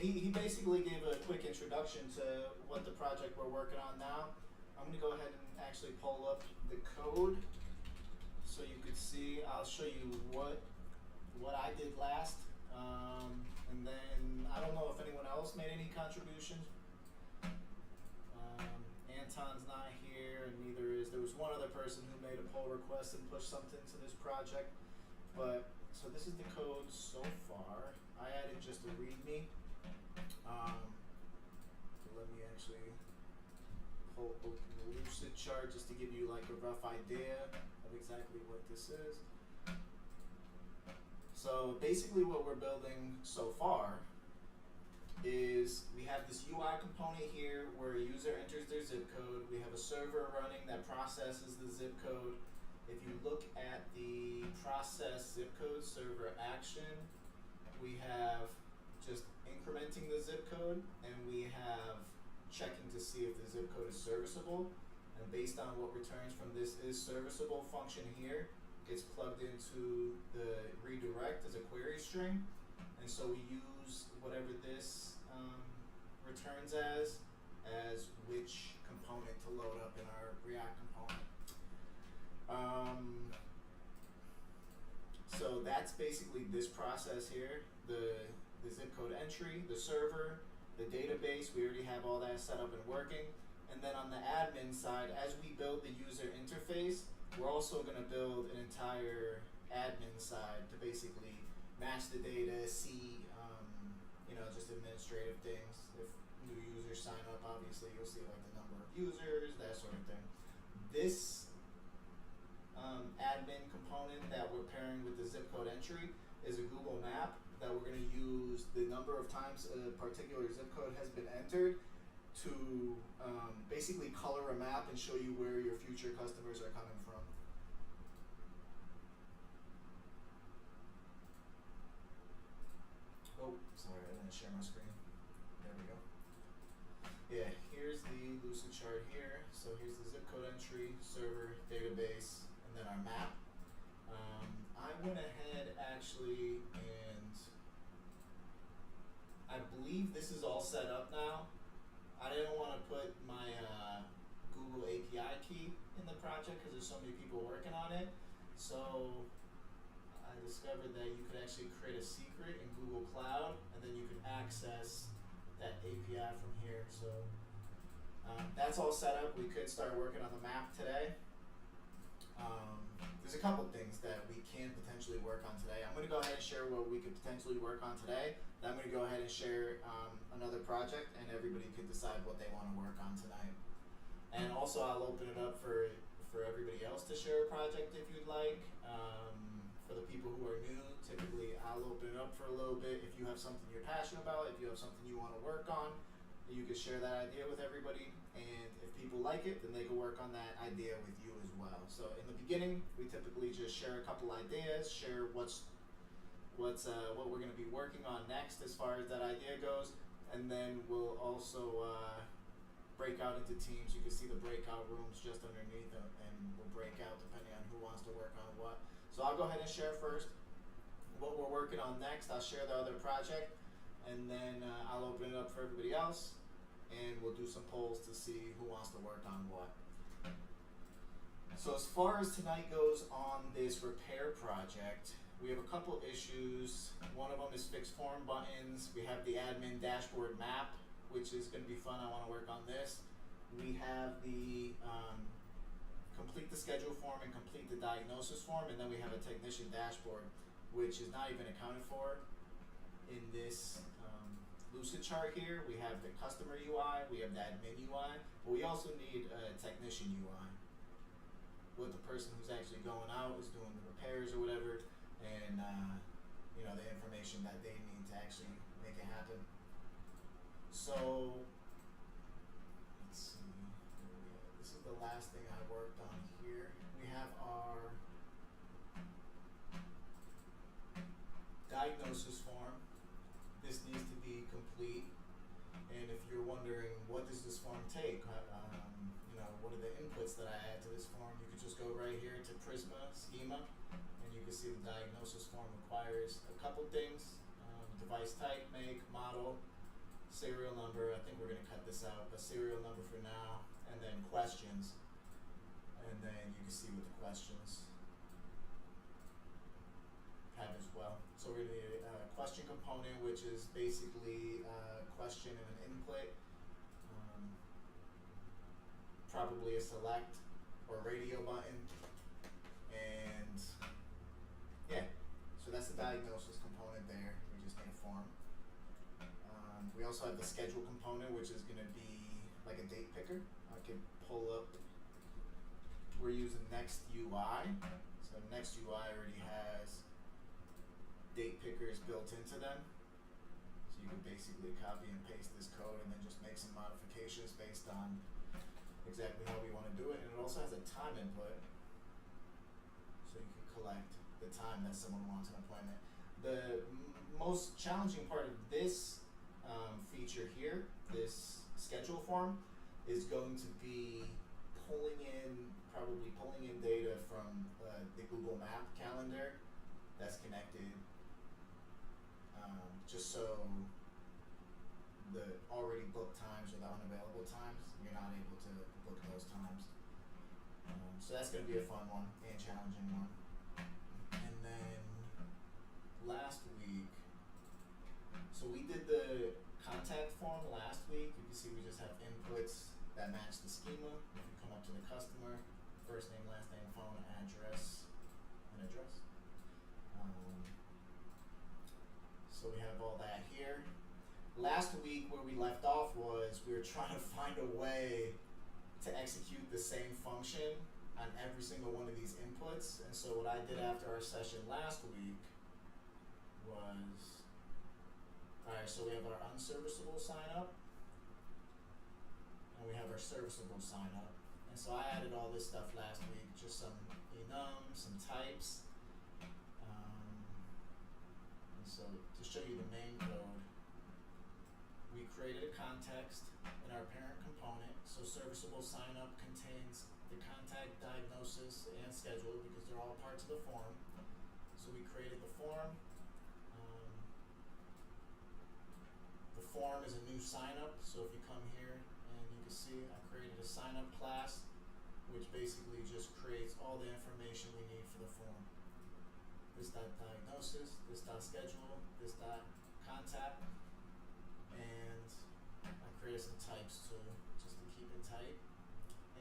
he basically gave a quick introduction to what the project we're working on now. I'm going to go ahead and actually pull up the code so you could see. I'll show you what I did last. And then I don't know if anyone else made any contributions. Anton's not here, and neither is. There was one other person who made a pull request and pushed something to this project. But so this is the code so far. I added just a README. So let me actually pull open the Lucid chart just to give you like a rough idea of exactly what this is. So basically what we're building so far is we have this UI component here where a user enters their zip code. We have a server running that processes the zip code. If you look at the process zip code server action, we have just incrementing the zip code, and we have checking to see if the zip code is serviceable. And based on what returns from this is serviceable function here, gets plugged into the redirect as a query string. And so we use whatever this returns as which component to load up in our React component. So that's basically this process here, the zip code entry, the server, the database. We already have all that set up and working. And then on the admin side, as we build the user interface, we're also going to build an entire admin side to basically match the data, see just administrative things. If new users sign up, obviously you'll see like the number of users, that sort of thing. This admin component that we're pairing with the zip code entry is a Google map that we're going to use the number of times a particular zip code has been entered to basically color a map and show you where your future customers are coming from. Oh, sorry, I didn't share my screen. There we go. Yeah, here's the Lucid chart here. So here's the zip code entry, server, database, and then our map. I went ahead actually, and I believe this is all set up now. I didn't want to put my Google API key in the project because there's so many people working on it. So I discovered that you could actually create a secret in Google Cloud, and then you can access that API from here. So that's all set up. We could start working on the map today. There's a couple things that we can potentially work on today. I'm going to go ahead and share what we could potentially work on today. Then I'm going to go ahead and share another project, and everybody could decide what they want to work on tonight. And also I'll open it up for everybody else to share a project if you'd like. For the people who are new, typically I'll open it up for a little bit. If you have something you're passionate about, if you have something you want to work on, you can share that idea with everybody. And if people like it, then they can work on that idea with you as well. So in the beginning, we typically just share a couple ideas, share what we're going to be working on next as far as that idea goes, and then we'll also break out into teams. You can see the breakout rooms just underneath them, and we'll break out depending on who wants to work on what. So I'll go ahead and share first what we're working on next. I'll share the other project, and then I'll open it up for everybody else, and we'll do some polls to see who wants to work on what. So as far as tonight goes on this repair project, we have a couple issues. One of them is fixed form buttons. We have the admin dashboard map, which is going to be fun. I want to work on this. We have the complete the schedule form and complete the diagnosis form, and then we have a technician dashboard, which is not even accounted for in this Lucid chart here. We have the customer UI, we have the admin UI, but we also need a technician UI. What the person who's actually going out is doing the repairs or whatever, and the information that they need to actually make it happen. So let's see. This is the last thing I worked on here. We have our diagnosis form. This needs to be complete. And if you're wondering what does this form take, what are the inputs that I add to this form, you could just go right here to Prisma schema, and you can see the diagnosis form requires a couple things: device type, make, model, serial number. I think we're gonna cut this out, but serial number for now, and then questions, and then you can see what the questions have as well. So we're gonna need a question component, which is basically a question and an input, probably a select or radio button, and yeah. So that's the diagnosis component there. We just need a form. We also have the schedule component, which is gonna be like a date picker. I can pull up. We're using Next UI. So Next UI already has date pickers built into them. So you can basically copy and paste this code and then just make some modifications based on exactly how we want to do it. And it also has a time input, so you can collect the time that someone wants an appointment. The most challenging part of this feature here, this schedule form, is going to be probably pulling in data from the Google Map calendar that's connected, just so the already booked times or the unavailable times, you're not able to book those times. So that's going to be a fun one and challenging one. And then last week, so we did the contact form last week. You can see we just have inputs that match the schema. If you come up to the customer, first name, last name, phone, address, and address. So we have all that here. Last week where we left off was we were trying to find a way to execute the same function on every single one of these inputs. And so what I did after our session last week was, alright, so we have our unserviceable sign up and we have our serviceable sign up. And so I added all this stuff last week, just some enum, some types. And so to show you the main code, we created a context in our parent component. So serviceable sign up contains the contact, diagnosis, and schedule because they're all parts of the form. So we created the form. The form is a new sign up. So if you come here and you can see I created a sign up class, which basically just creates all the information we need for the form. This diagnosis, this schedule, this contact, and I created some types too, just to keep it tight.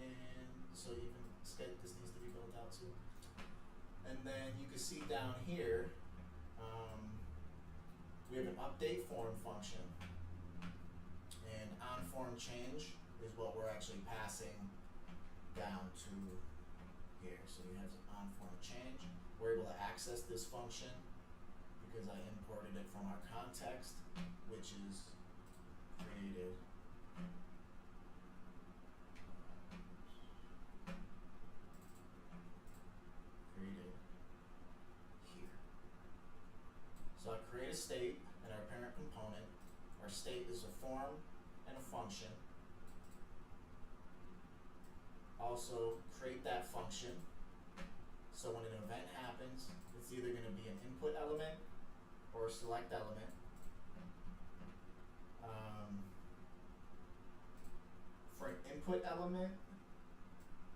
And so even this needs to be built out too. And then you can see down here, we have an update form function, and on form change is what we're actually passing down to here. So you have on form change. We're able to access this function because I imported it from our context, which is created here. So I create a state in our parent component. Our state is a form and a function. Also create that function. So when an event happens, it's either going to be an input element or a select element. For an input element,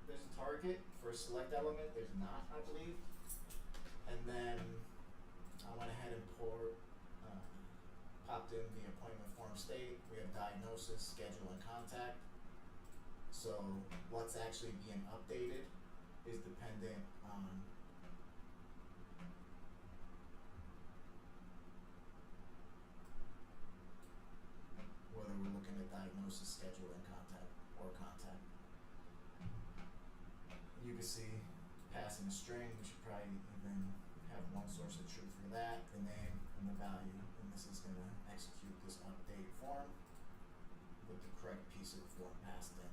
there's a target. For a select element, there's not, I believe. And then I went ahead and popped in the appointment form state. We have diagnosis, schedule, and contact. So what's actually being updated is dependent on whether we're looking at diagnosis, schedule, and contact, or contact. You can see passing a string. We should probably even have one source of truth for that, the name and the value, and this is going to execute this update form with the correct piece of the form passed in.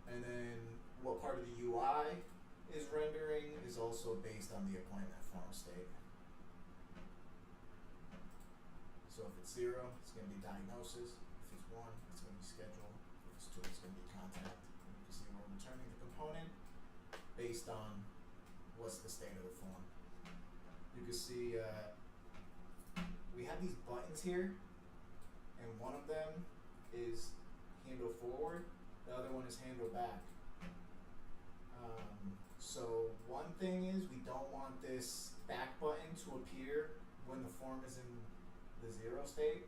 And then what part of the UI is rendering is also based on the appointment form state. So if it's 0, it's going to be diagnosis. If it's 1, it's going to be schedule. If it's 2, it's going to be contact. And you can see we're returning the component based on what's the state of the form. You can see we have these buttons here and one of them is handle forward, the other one is handle back. So one thing is we don't want this back button to appear when the form is in the 0 state.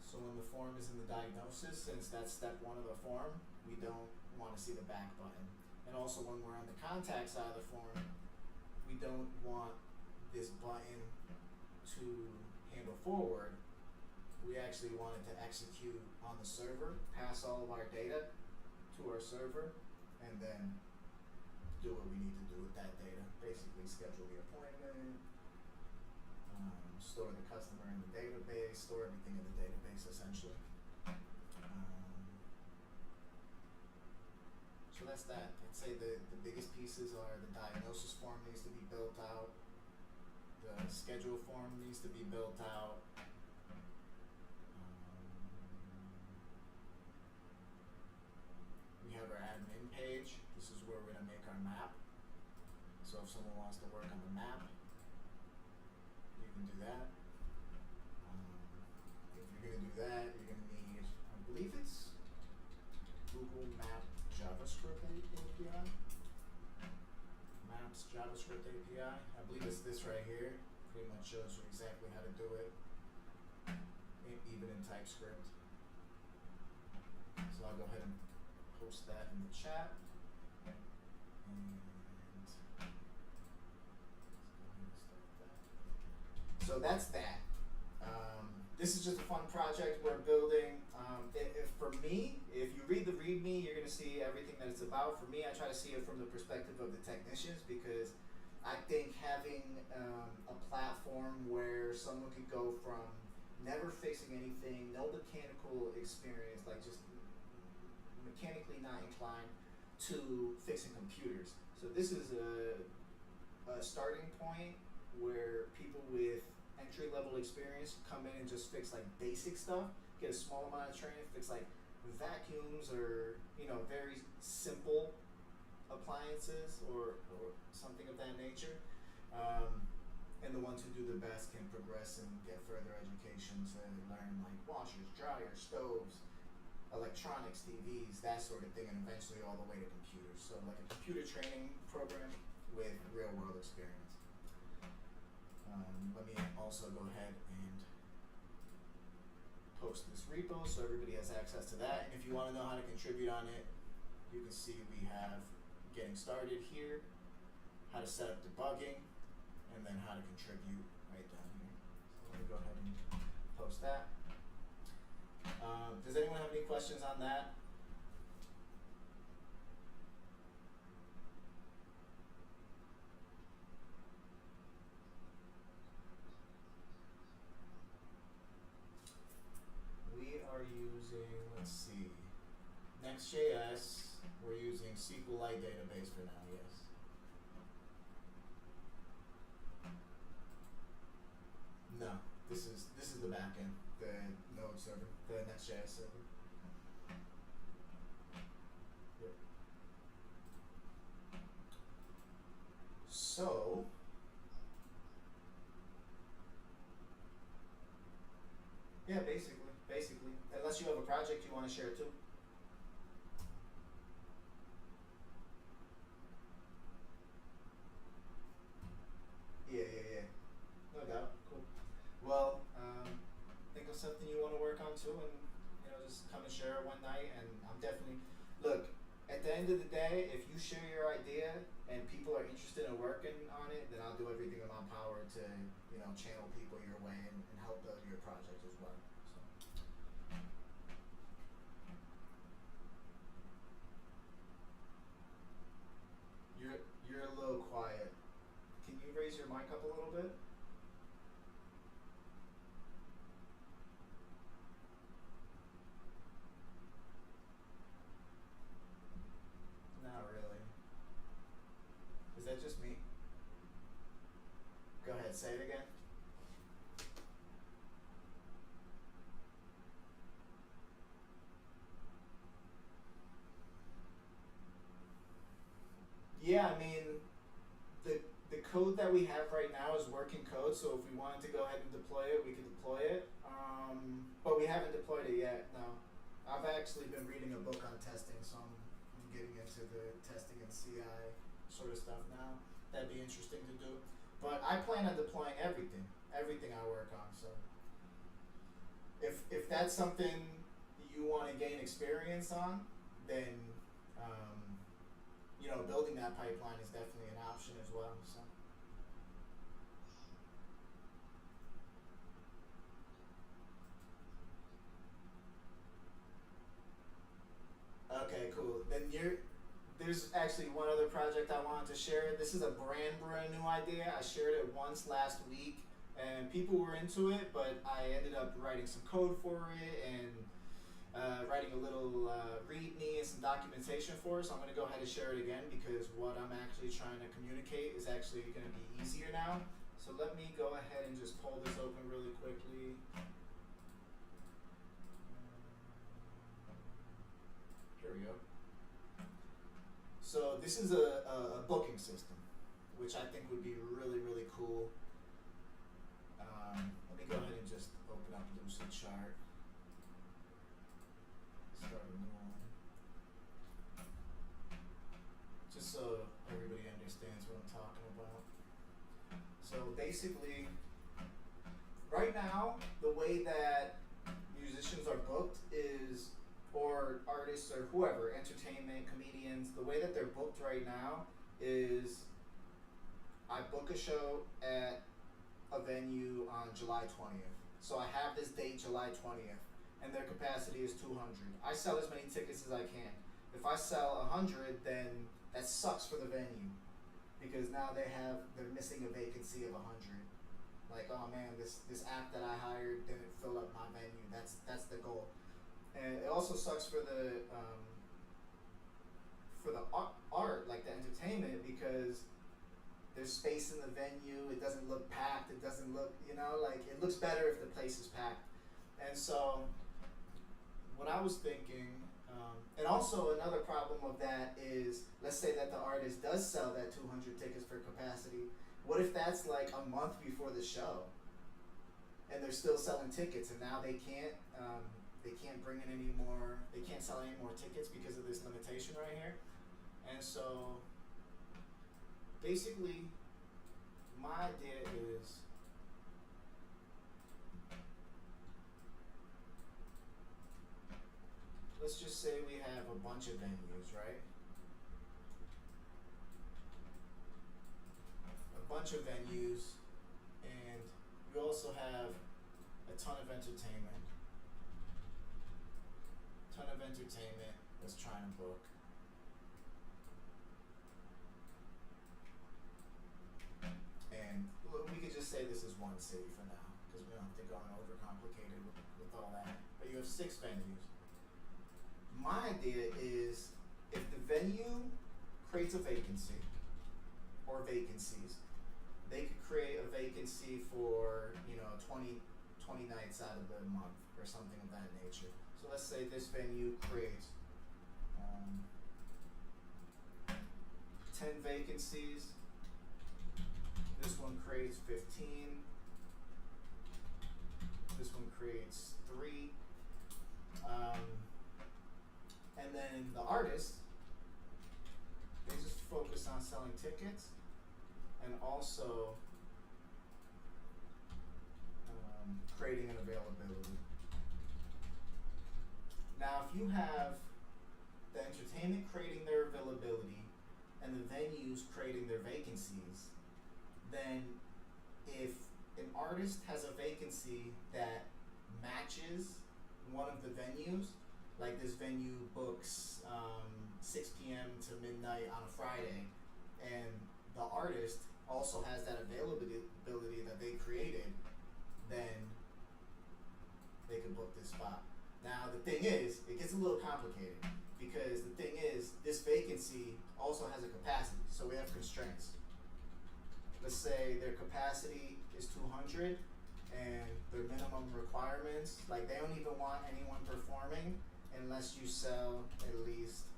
So when the form is in the diagnosis, since that's step 1 of the form, we don't want to see the back button. And also when we're on the contact side of the form, we don't want this button to handle forward. We actually want it to execute on the server, pass all of our data to our server, and then do what we need to do with that data. Basically schedule the appointment, store the customer in the database, store everything in the database essentially. So that's that. I'd say the biggest pieces are the diagnosis form needs to be built out, the schedule form needs to be built out, we have our admin page. This is where we're going to make our map. So if someone wants to work on the map, you can do that. If you're going to do that, you're going to need, I believe it's Google Map JavaScript API. Maps JavaScript API. I believe it's this right here. Pretty much shows you exactly how to do it, even in TypeScript. So I'll go ahead and post that in the chat. So that's that. This is just a fun project we're building. If for me, if you read the README, you're going to see everything that it's about. For me, I try to see it from the perspective of the technicians, because I think having a platform where someone could go from never fixing anything, no mechanical experience, like just mechanically not inclined, to fixing computers. So this is a starting point where people with entry-level experience come in and just fix like basic stuff, get a small amount of training, fix like vacuums or very simple appliances or something of that nature. And the ones who do the best can progress and get further education to learn like washers, dryers, stoves, electronics, TVs, that sort of thing, and eventually all the way to computers. So like a computer training program with real world experience. Let me also go ahead and post this repo so everybody has access to that. And if you want to know how to contribute on it, you can see we have getting started here, how to set up debugging, and then how to contribute right down here. So let me go ahead and post that. Does anyone have any questions on that? We are using, let's see, Next.js. We're using SQLite database for now, yes. No, this is the backend, the Node server, the Next.js server. Yep. So yeah, basically, unless you have a project you want to share too. Yeah. No doubt. Cool. Well, think of something you want to work on too, and just come and share it one night. And I'm definitely look. At the end of the day, if you share your idea and people are interested in working on it, then I'll do everything in my power to channel people your way and help build your project as well. So. You're a little quiet. Can you raise your mic up a little bit? Not really. Is that just me? Go ahead, say it again. Yeah, I mean, the code that we have right now is working code, so if we wanted to go ahead and deploy it, we could deploy it. we haven't deployed it yet. No, I've actually been reading a book on testing, so I'm getting into the testing and CI sort of stuff now. That'd be interesting to do. But I plan on deploying everything I work on. So if that's something you want to gain experience on, then building that pipeline is definitely an option as well. So. Okay, cool. Then there's actually one other project I wanted to share. This is a brand new idea. I shared it once last week, and people were into it, but I ended up writing some code for it and writing a little README and some documentation for it. So I'm going to go ahead and share it again because what I'm actually trying to communicate is actually going to be easier now. So let me go ahead and just pull this open really quickly. Here we go. So this is a booking system, which I think would be really, really cool. Let me go ahead and just open up Lucidchart. Start a new one. Just so everybody understands what I'm talking about. So basically, right now, the way that musicians are booked is, or artists or whoever, entertainment, comedians, the way that they're booked right now is I book a show at a venue on July 20th. So I have this date, July 20th, and their capacity is 200. I sell as many tickets as I can. If I sell 100, then that sucks for the venue because now they're missing a vacancy of 100. Like, oh man, this act that I hired didn't fill up my venue. That's the goal. And it also sucks for the art, like the entertainment, because there's space in the venue. It doesn't look packed. It doesn't look, like it looks better if the place is packed. And so, what I was thinking, and also another problem of that is, let's say that the artist does sell that 200 tickets for capacity. What if that's like a month before the show, and they're still selling tickets, and now they can't bring in any more, they can't sell any more tickets because of this limitation right here. And so basically my idea is let's just say we have a bunch of venues, right? A bunch of venues, and we also have a ton of entertainment. Let's try and book. And we could just say this is one city for now, because we don't have to go and overcomplicate it with all that. But you have 6 venues. My idea is if the venue creates a vacancy, or vacancies, they could create a vacancy for 20 nights out of the month or something of that nature. So let's say this venue creates 10 vacancies. This one creates 15. This one creates 3. And then the artist, they just focus on selling tickets and also creating an availability. Now, if you have the entertainment creating their availability and the venues creating their vacancies, then if an artist has a vacancy that matches one of the venues, like this venue books 6 p.m. to midnight on a Friday, and the artist also has that availability that they created, then they could book this spot. Now the thing is, it gets a little complicated because the thing is, this vacancy also has a capacity, so we have constraints. Let's say their capacity is 200 and their minimum requirements, like they don't even want anyone performing unless you sell at least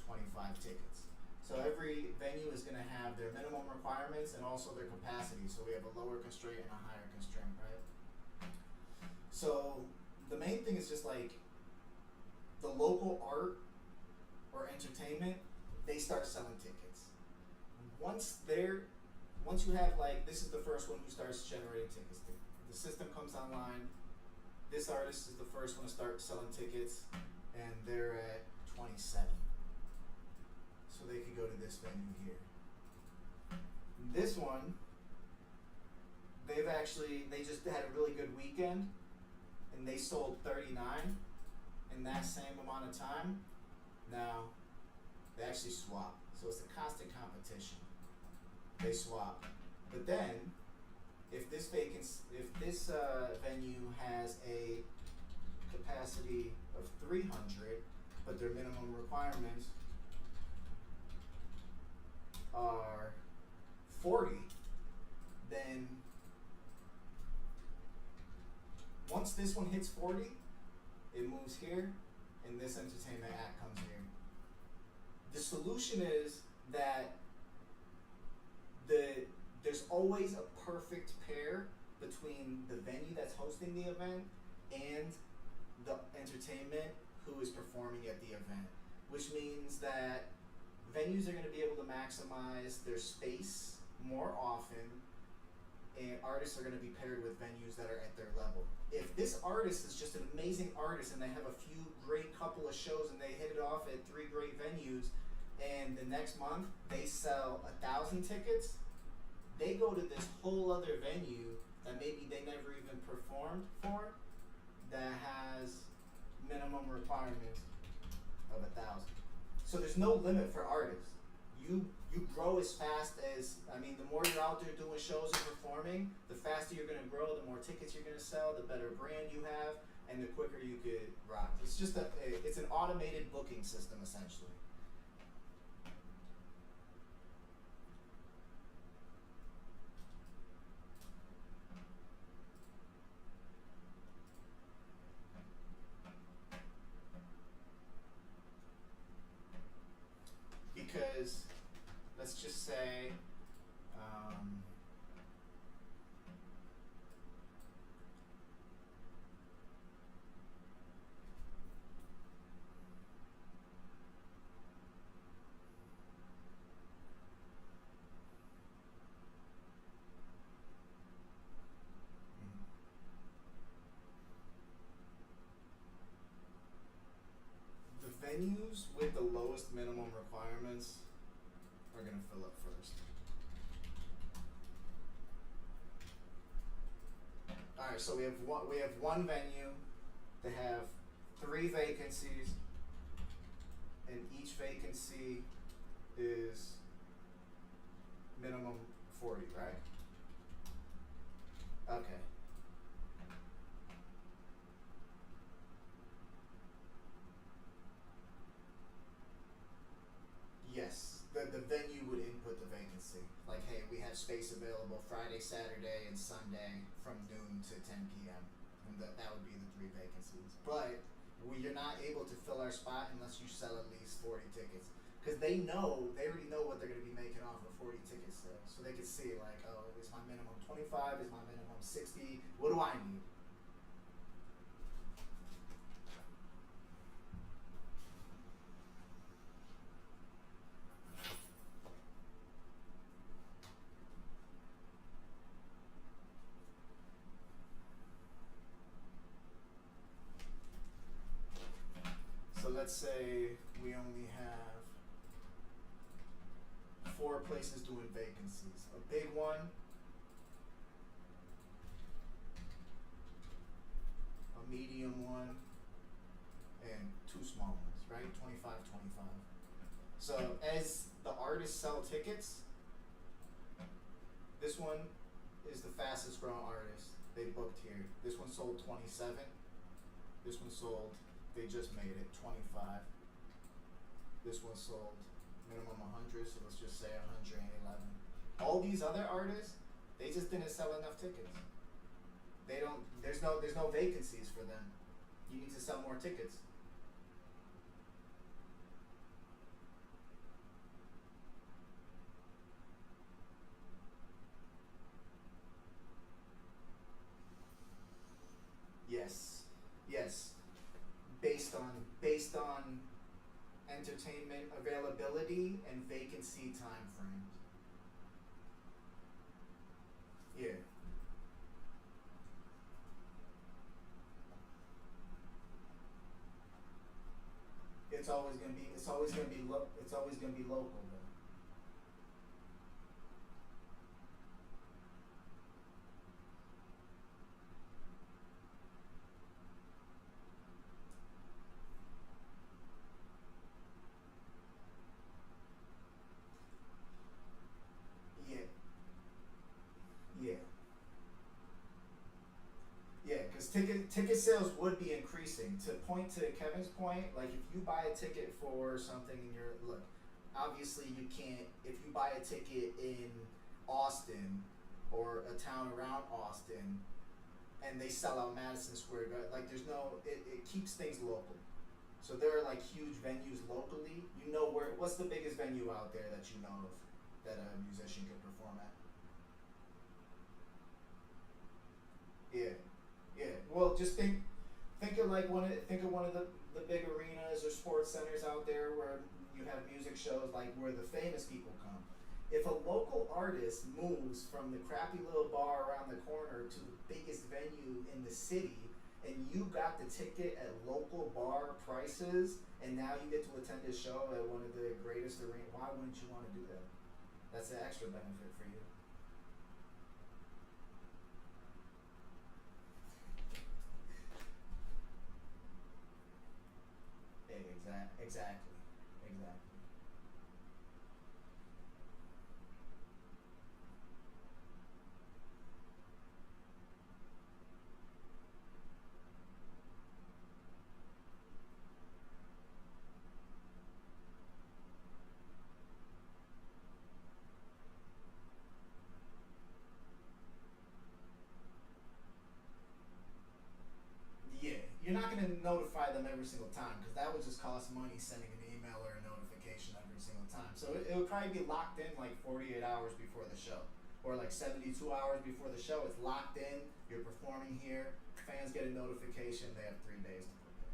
25 tickets. So every venue is going to have their minimum requirements and also their capacity. So we have a lower constraint and a higher constraint, right? So the thing is just like the local art or entertainment, they start selling tickets. Once you have like, this is the first one who starts generating tickets. The system comes online. This artist is the first one to start selling tickets, and they're at 27. So they could go to this venue here. This one, they just had a really good weekend, and they sold 39 in that same amount of time. Now, they actually swap. So it's a constant competition. They swap. But then, if this venue has a capacity of 300, but their minimum requirements are 40, then once this one hits 40, it moves here, and this entertainment act comes here. The solution is that there's always a perfect pair between the venue that's hosting the event and the entertainment who is performing at the event, which means that venues are going to be able to maximize their space more often, and artists are going to be paired with venues that are at their level. If this artist is just an amazing artist and they have a few great couple of shows and they hit it off at 3 great venues, and the next month they sell 1,000 tickets, they go to this whole other venue that maybe they never even performed for, that has minimum requirements of 1,000. So there's no limit for artists. You grow as fast as, the more you're out there doing shows and performing, the faster you're gonna grow, the more tickets you're gonna sell, the better brand you have, and the quicker you could rock. It's just it's an automated booking system essentially. Because let's just say the venues with the lowest minimum requirements are going to fill up first. Alright, so we have one venue. They have 3 vacancies, and each vacancy is minimum 40, right? Okay. Yes, the venue would input the vacancy. Like, hey, we have space available Friday, Saturday, and Sunday from noon to 10 p.m. And that would be the 3 vacancies. But you're not able to fill our spot unless you sell at least 40 tickets. Because they already know what they're going to be making off of 40 ticket sales. So they can see, like, oh, is my minimum 25? Is my minimum 60? What do I need? So let's say we only have 4 places doing vacancies. A big one, a medium one, and 2 small ones, right? 25, 25. So as the artists sell tickets, this one is the fastest growing artist. They booked here. This one sold 27. This one sold, they just made it, 25. This one sold minimum 100, so let's just say 111. All these other artists, they just didn't sell enough tickets. There's no vacancies for them. You need to sell more tickets. Yes. entertainment availability and vacancy time frames. Yeah. It's always gonna be local though. Yeah. Yeah. Yeah, because ticket sales would be increasing. To point to Kevin's point, like if you buy a ticket for something and you're look, obviously you can't. If you buy a ticket in Austin or a town around Austin, and they sell out Madison Square Garden, like there's no, it keeps things local. So there are like huge venues locally. You know what's the biggest venue out there that you know of that a musician could perform at? Yeah, yeah. Well, just think of like think of one of the big arenas or sports centers out there where you have music shows, like where the famous people come. If a local artist moves from the crappy little bar around the corner to the biggest venue in the city, and you got the ticket at local bar prices, and now you get to attend a show at one of the greatest arenas, why wouldn't you want to do that? That's an extra benefit for you. Exactly, exactly. Yeah, you're not going to notify them every single time because that would just cost money sending an email or a notification every single time. So it would probably be locked in like 48 hours before the show or like 72 hours before the show. It's locked in. You're performing here. Fans get a notification. They have 3 days to prepare.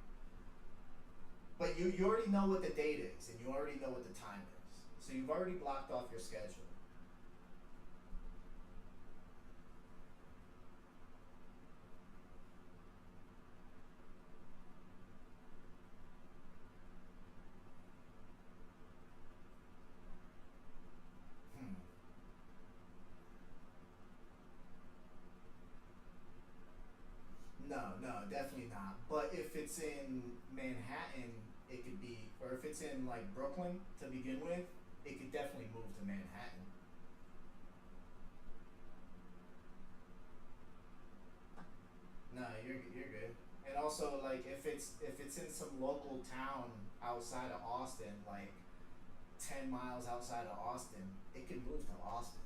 But you already know what the date is and you already know what the time is. So you've already blocked off your schedule. Hmm. No, no, definitely not. But if it's in Manhattan, it could be, or if it's in like Brooklyn to begin with, it could definitely move to Manhattan. No, you're good. And also, like if it's in some local town outside of Austin, like 10 miles outside of Austin, it could move to Austin.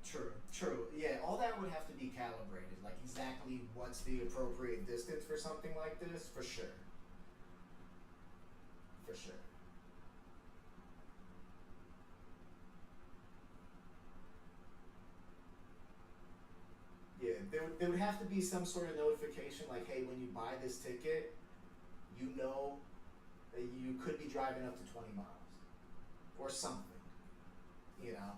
True, true. Yeah, all that would have to be calibrated. Like exactly what's the appropriate distance for something like this, for sure, for sure. Yeah, there would have to be some sort of notification like, hey, when you buy this ticket, you know that you could be driving up to 20 miles or something, you know?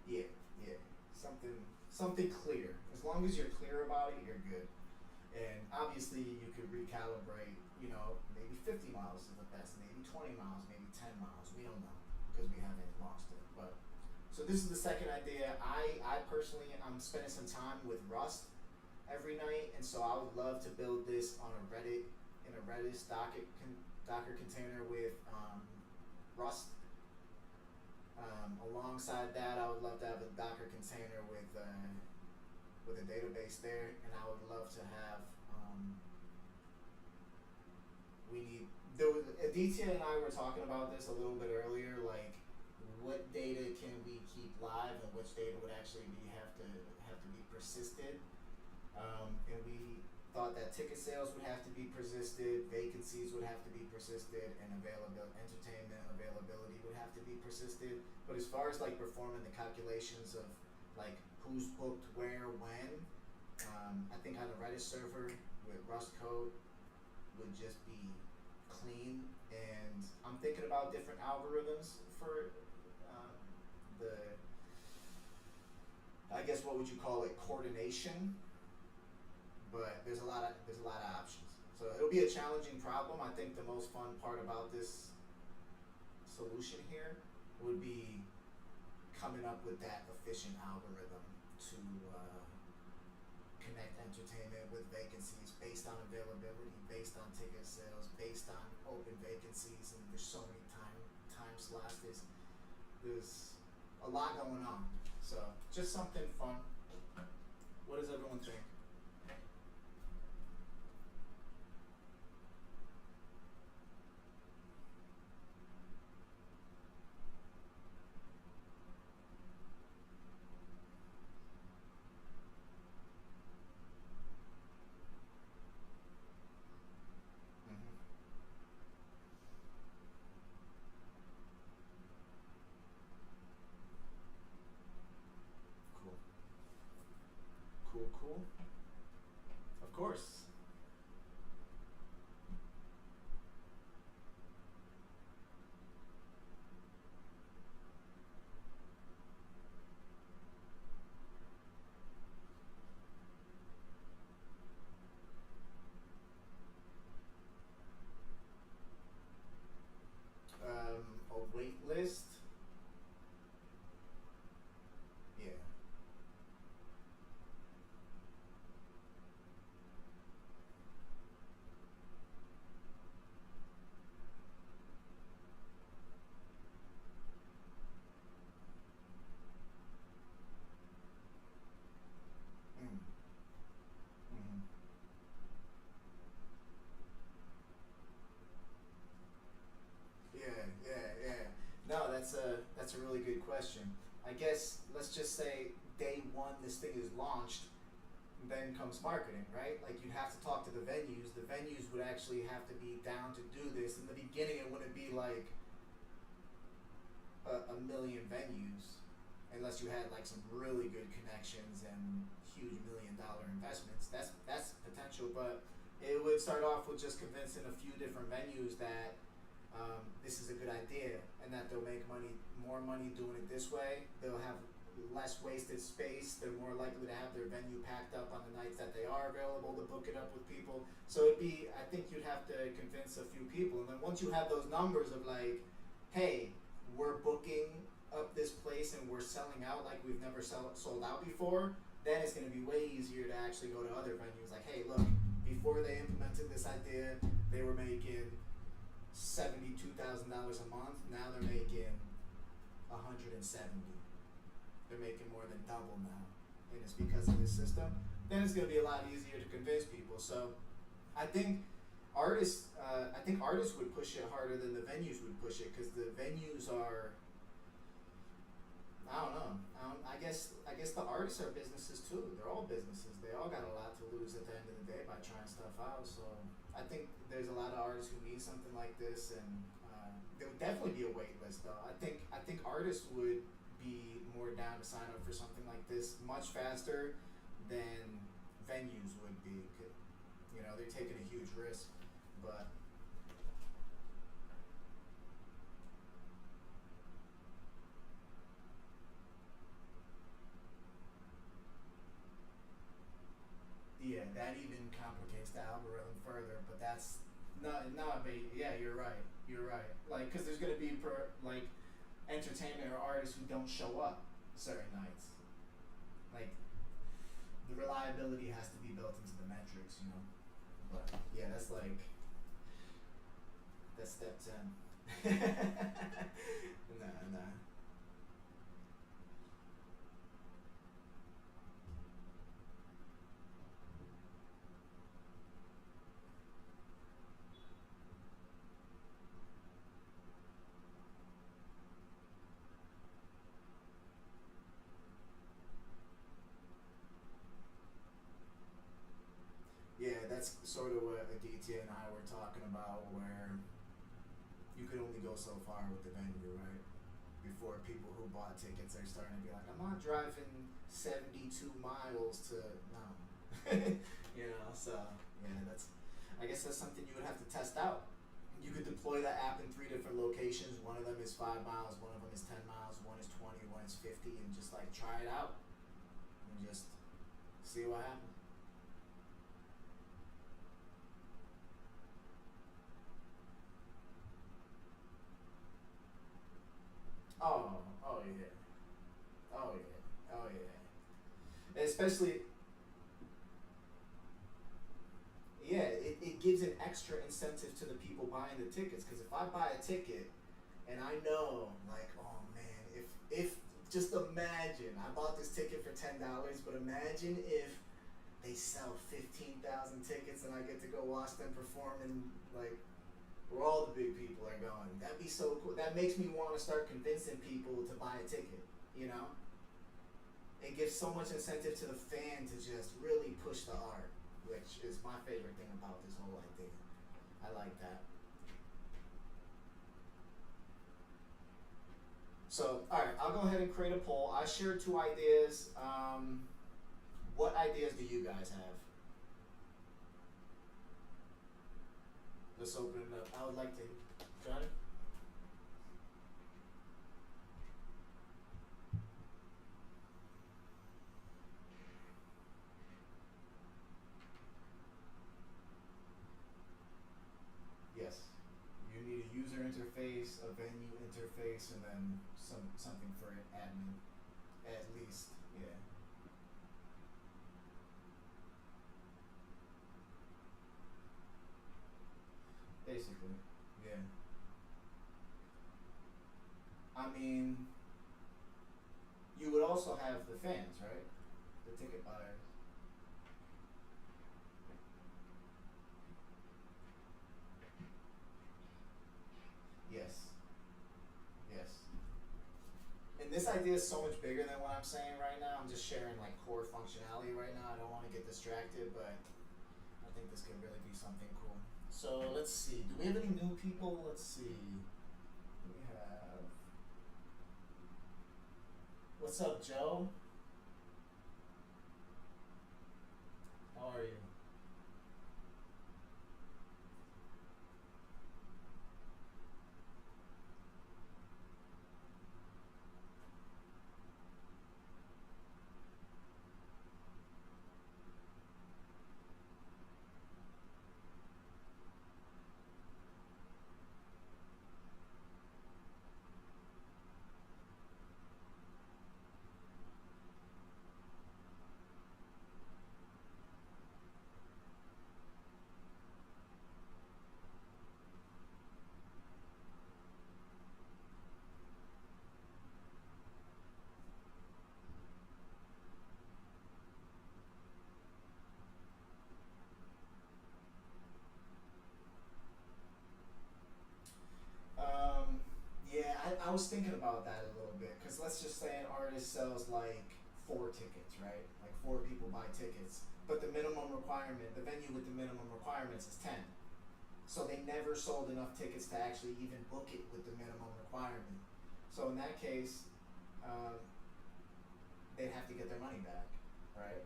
Yeah, yeah. Something, something clear. As long as you're clear about it, you're good. And obviously, you could recalibrate, maybe 50 miles is the best, maybe 20 miles, maybe 10 miles. We don't know because we haven't launched it. But so this is the second idea. I personally, I'm spending some time with Rust every night, and so I would love to build this on a Reddit in a Redis Docker container with Rust. Alongside that, I would love to have a Docker container with a database there, and I would love to have we need there was Aditya and I were talking about this a little bit earlier, like what data can we keep live and which data would actually be have to be persisted, and we thought that ticket sales would have to be persisted, vacancies would have to be persisted, and entertainment availability would have to be persisted. But as far as like performing the calculations of like who's booked where when, I think on a Redis server with Rust code would just be clean. And I'm thinking about different algorithms for the, I guess what would you call it, coordination. But there's a lot of options. So it'll be a challenging problem. I think the most fun part about this solution here would be coming up with that efficient algorithm to connect entertainment with vacancies based on availability, based on ticket sales, based on open vacancies, and there's so many time slots. There's a lot going on. So just something fun. What does everyone think? Cool. Cool. Of course. A wait list. Yeah. Mm. Mm-hmm. Yeah. No, that's a really good question. I guess let's just say day one this thing is launched, then comes marketing, right? Like you'd have to talk to the venues. The venues would actually have to be down to do this. In the beginning, it wouldn't be like a million venues, unless you had like some really good connections and huge $1 million investments. That's potential, but it would start off with just convincing a few different venues that this is a good idea and that they'll make more money doing it this way. They'll have less wasted space. They're more likely to have their venue packed up on the nights that they are available to book it up with people. So I think you'd have to convince a few people. And then once you have those numbers of like, hey, we're booking up this place and we're selling out like we've never sold out before, then it's going to be way easier to actually go to other venues. Like, hey, look, before they implemented this idea, they were making $72,000 a month. Now they're making 170. They're making more than double now, and it's because of this system. Then it's going to be a lot easier to convince people. So, I think artists would push it harder than the venues would push it, because the venues are, I don't know. I guess the artists are businesses too. They're all businesses. They all got a lot to lose at the end of the day by trying stuff out. So I think there's a lot of artists who need something like this, and there would definitely be a wait list though. I think artists would be more down to sign up for something like this much faster than venues would be. You know, they're taking a huge risk, but yeah, that even complicates the algorithm further. But that's not. But yeah, you're right. You're right. Like, because there's gonna be like entertainment or artists who don't show up certain nights. Like the reliability has to be built into the metrics, you know. But yeah, that's step 10. Nah. Yeah, that's sort of what Aditya and I were talking about, where you could only go so far with the venue, right? Before people who bought tickets are starting to be like, I'm not driving 72 miles to no, you know. So yeah, I guess that's something you would have to test out. You could deploy that app in 3 different locations. One of them is 5 miles, one of them is 10 miles, one is 20, one is 50, and just like try it out and just see what happens. Oh yeah, oh yeah. Especially, yeah, it gives an extra incentive to the people buying the tickets. Because if I buy a ticket and I know, like, oh man, if just imagine I bought this ticket for $10, but imagine if they sell 15,000 tickets and I get to go watch them perform in like where all the big people are going. That'd be so cool. That makes me want to start convincing people to buy a ticket. You know, it gives so much incentive to the fan to just really push the art, which is my favorite thing about this whole idea. I like that. So, all right, I'll go ahead and create a poll. I shared 2 ideas. What ideas do you guys have? Let's open it up. I would like to, Johnny? Yes. You need a user interface, a venue interface, and then something for an admin, at least. Yeah. Basically. Yeah. I mean, you would also have the fans, right? The ticket buyers. Yes. Yes. And this idea is so much bigger than what I'm saying right now. I'm just sharing like core functionality right now. I don't want to get distracted, but I think this could really be something cool. So let's see. Do we have any new people? Let's see. We have. What's up, Joe? How are you? Yeah, I was thinking about that a little bit because let's just say an artist sells like 4 tickets, right? Like 4 people buy tickets, but the minimum requirement, the venue with the minimum requirements is 10. So they never sold enough tickets to actually even book it with the minimum requirement. So in that case, um, they'd have to get their money back, right?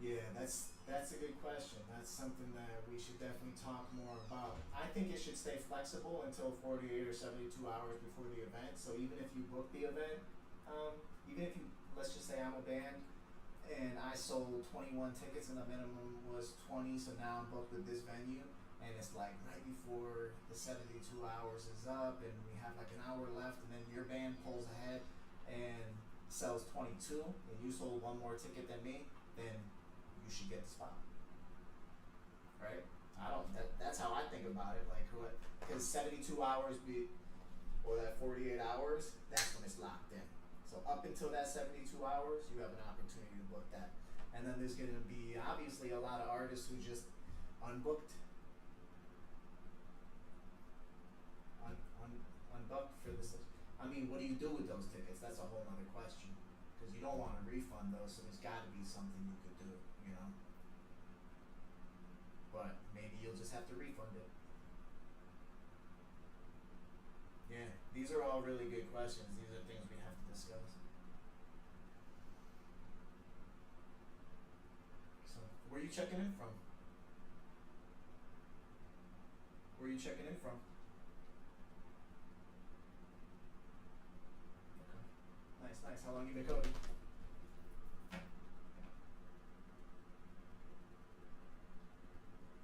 Yeah, that's a good question. That's something that we should definitely talk more about. I think it should stay flexible until 48 or 72 hours before the event. So even if you book the event, even if you, let's just say I'm a band and I sold 21 tickets and the minimum was 20, so now I'm booked with this venue, and it's like right before the 72 hours is up and we have like an hour left, and then your band pulls ahead and sells 22 and you sold one more ticket than me, then you should get the spot. Right? That's how I think about it. Like, what? Because 72 hours or that 48 hours, that's when it's locked in. So up until that 72 hours, you have an opportunity to book that. And then there's going to be obviously a lot of artists who just unbooked, unbooked for this. I mean, what do you do with those tickets? That's a whole other question. Because you don't want to refund those, so there's got to be something you could do, you know? But maybe you'll just have to refund it. Yeah, these are all really good questions. These are things we have to discuss. So, where are you checking in from? Where are you checking in from? Okay. Nice. How long you been coding?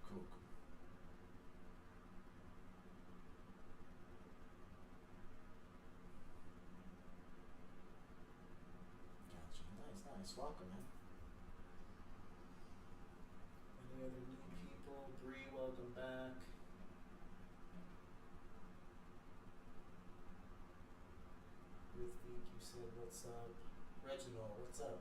Cool. Gotcha. Nice. Welcome, man. Any other new people? Bree, welcome back. Rithvik, you said what's up. Reginald, what's up?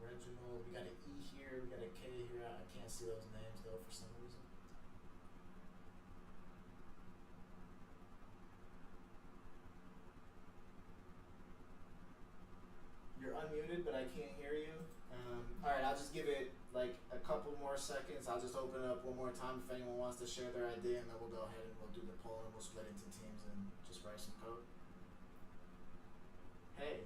Reginald, we got an E here, we got a K here. I can't see those names though for some reason. You're unmuted, but I can't hear you. Alright, I'll just give it like a couple more seconds. I'll just open it up one more time if anyone wants to share their idea, and then we'll go ahead and we'll do the poll and we'll split into teams and just write some code. Hey.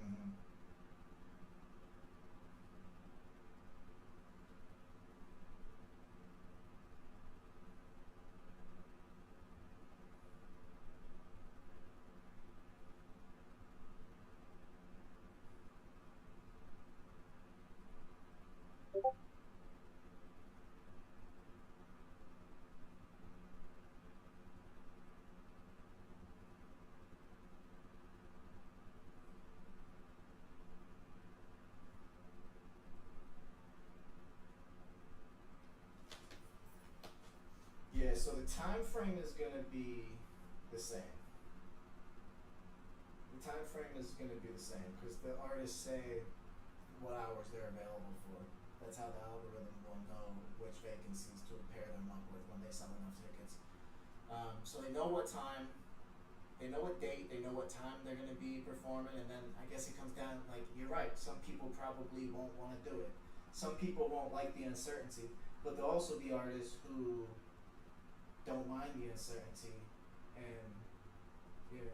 Mm-hmm. Yeah, so the time frame is gonna be the same. The time frame is gonna be the same because the artists say what hours they're available for. That's how the algorithm will know which vacancies to pair them up with when they sell enough tickets. So they know what time, they know what date, they know what time they're gonna be performing, and then I guess it comes down, like, you're right, some people probably won't wanna do it. Some people won't like the uncertainty, but there'll also be artists who don't mind the uncertainty, and yeah.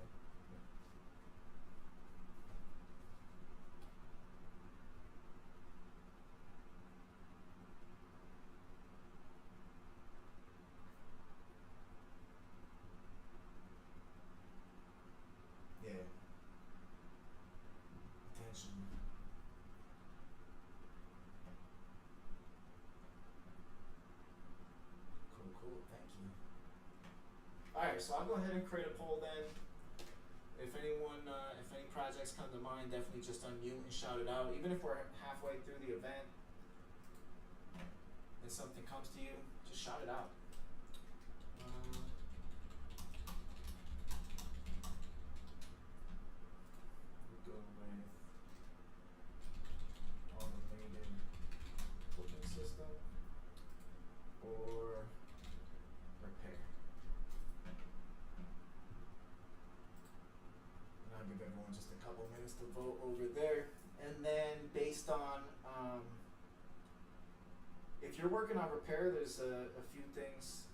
Yeah. Attention. Cool, thank you. Alright, so I'll go ahead and create a poll then. If anyone, if any projects come to mind, definitely just unmute and shout it out. Even if we're halfway through the event and something comes to you, just shout it out. We go with automated booking system or repair. And I'll give everyone just a couple minutes to vote over there. And then based on if you're working on repair, there's a few things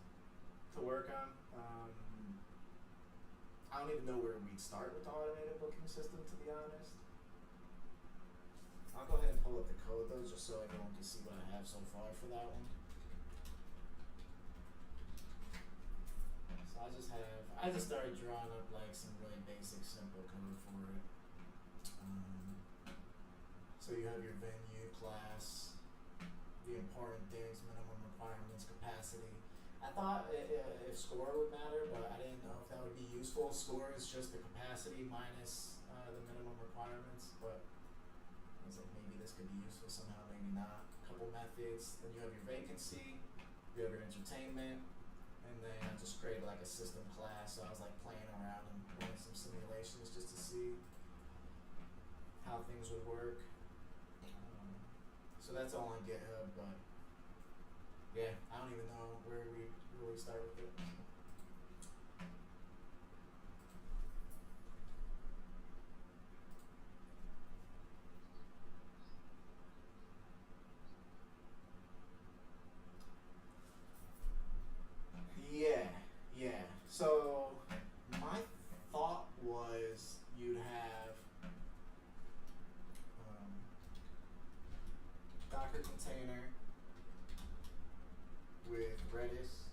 to work on. I don't even know where we'd start with the automated booking system, to be honest. I'll go ahead and pull up the code though, just so everyone can see what I have so far for that one. So I just started drawing up like some really basic, simple code for it. So you have your venue, class, the important things, minimum requirements, capacity. I thought if score would matter, but I didn't know if that would be useful. Score is just the capacity minus the minimum requirements, but I was like, maybe this could be useful somehow, maybe not. A couple methods. Then you have your vacancy, you have your entertainment, and then I just created like a system class. So I was like playing around and running some simulations just to see how things would work. So that's all on GitHub, but yeah, I don't even know where we really start with it. Yeah. So my thought was you'd have Docker container with Redis,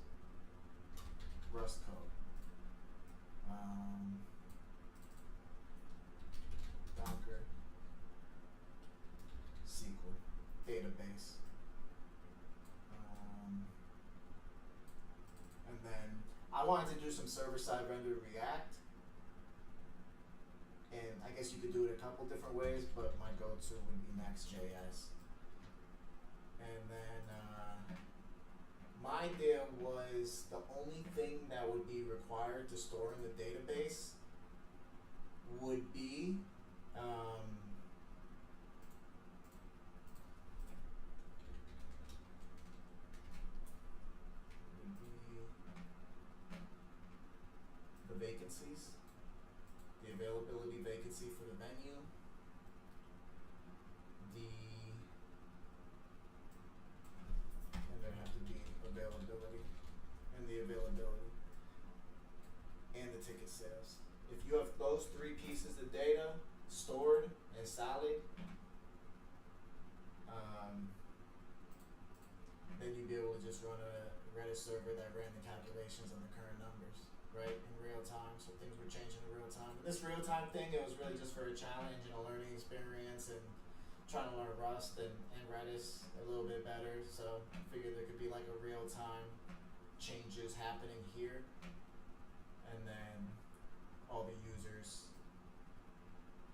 Rust code. Docker, SQL, database. And then I wanted to do some server-side render React. And I guess you could do it a couple different ways, but my go-to would be Next.js. And then my idea was the only thing that would be required to store in the database would be the vacancies, the availability vacancy for the venue, and there have to be availability, and the availability, and the ticket sales. If you have those three pieces of data stored and solid, then you'd be able to just run a Redis server that ran the calculations on the current numbers, right, in real time. So things were changing in real time. And this real time thing, it was really just for a challenge and a learning experience and trying to learn Rust and Redis a little bit better. So I figured there could be like a real time changes happening here, and then all the users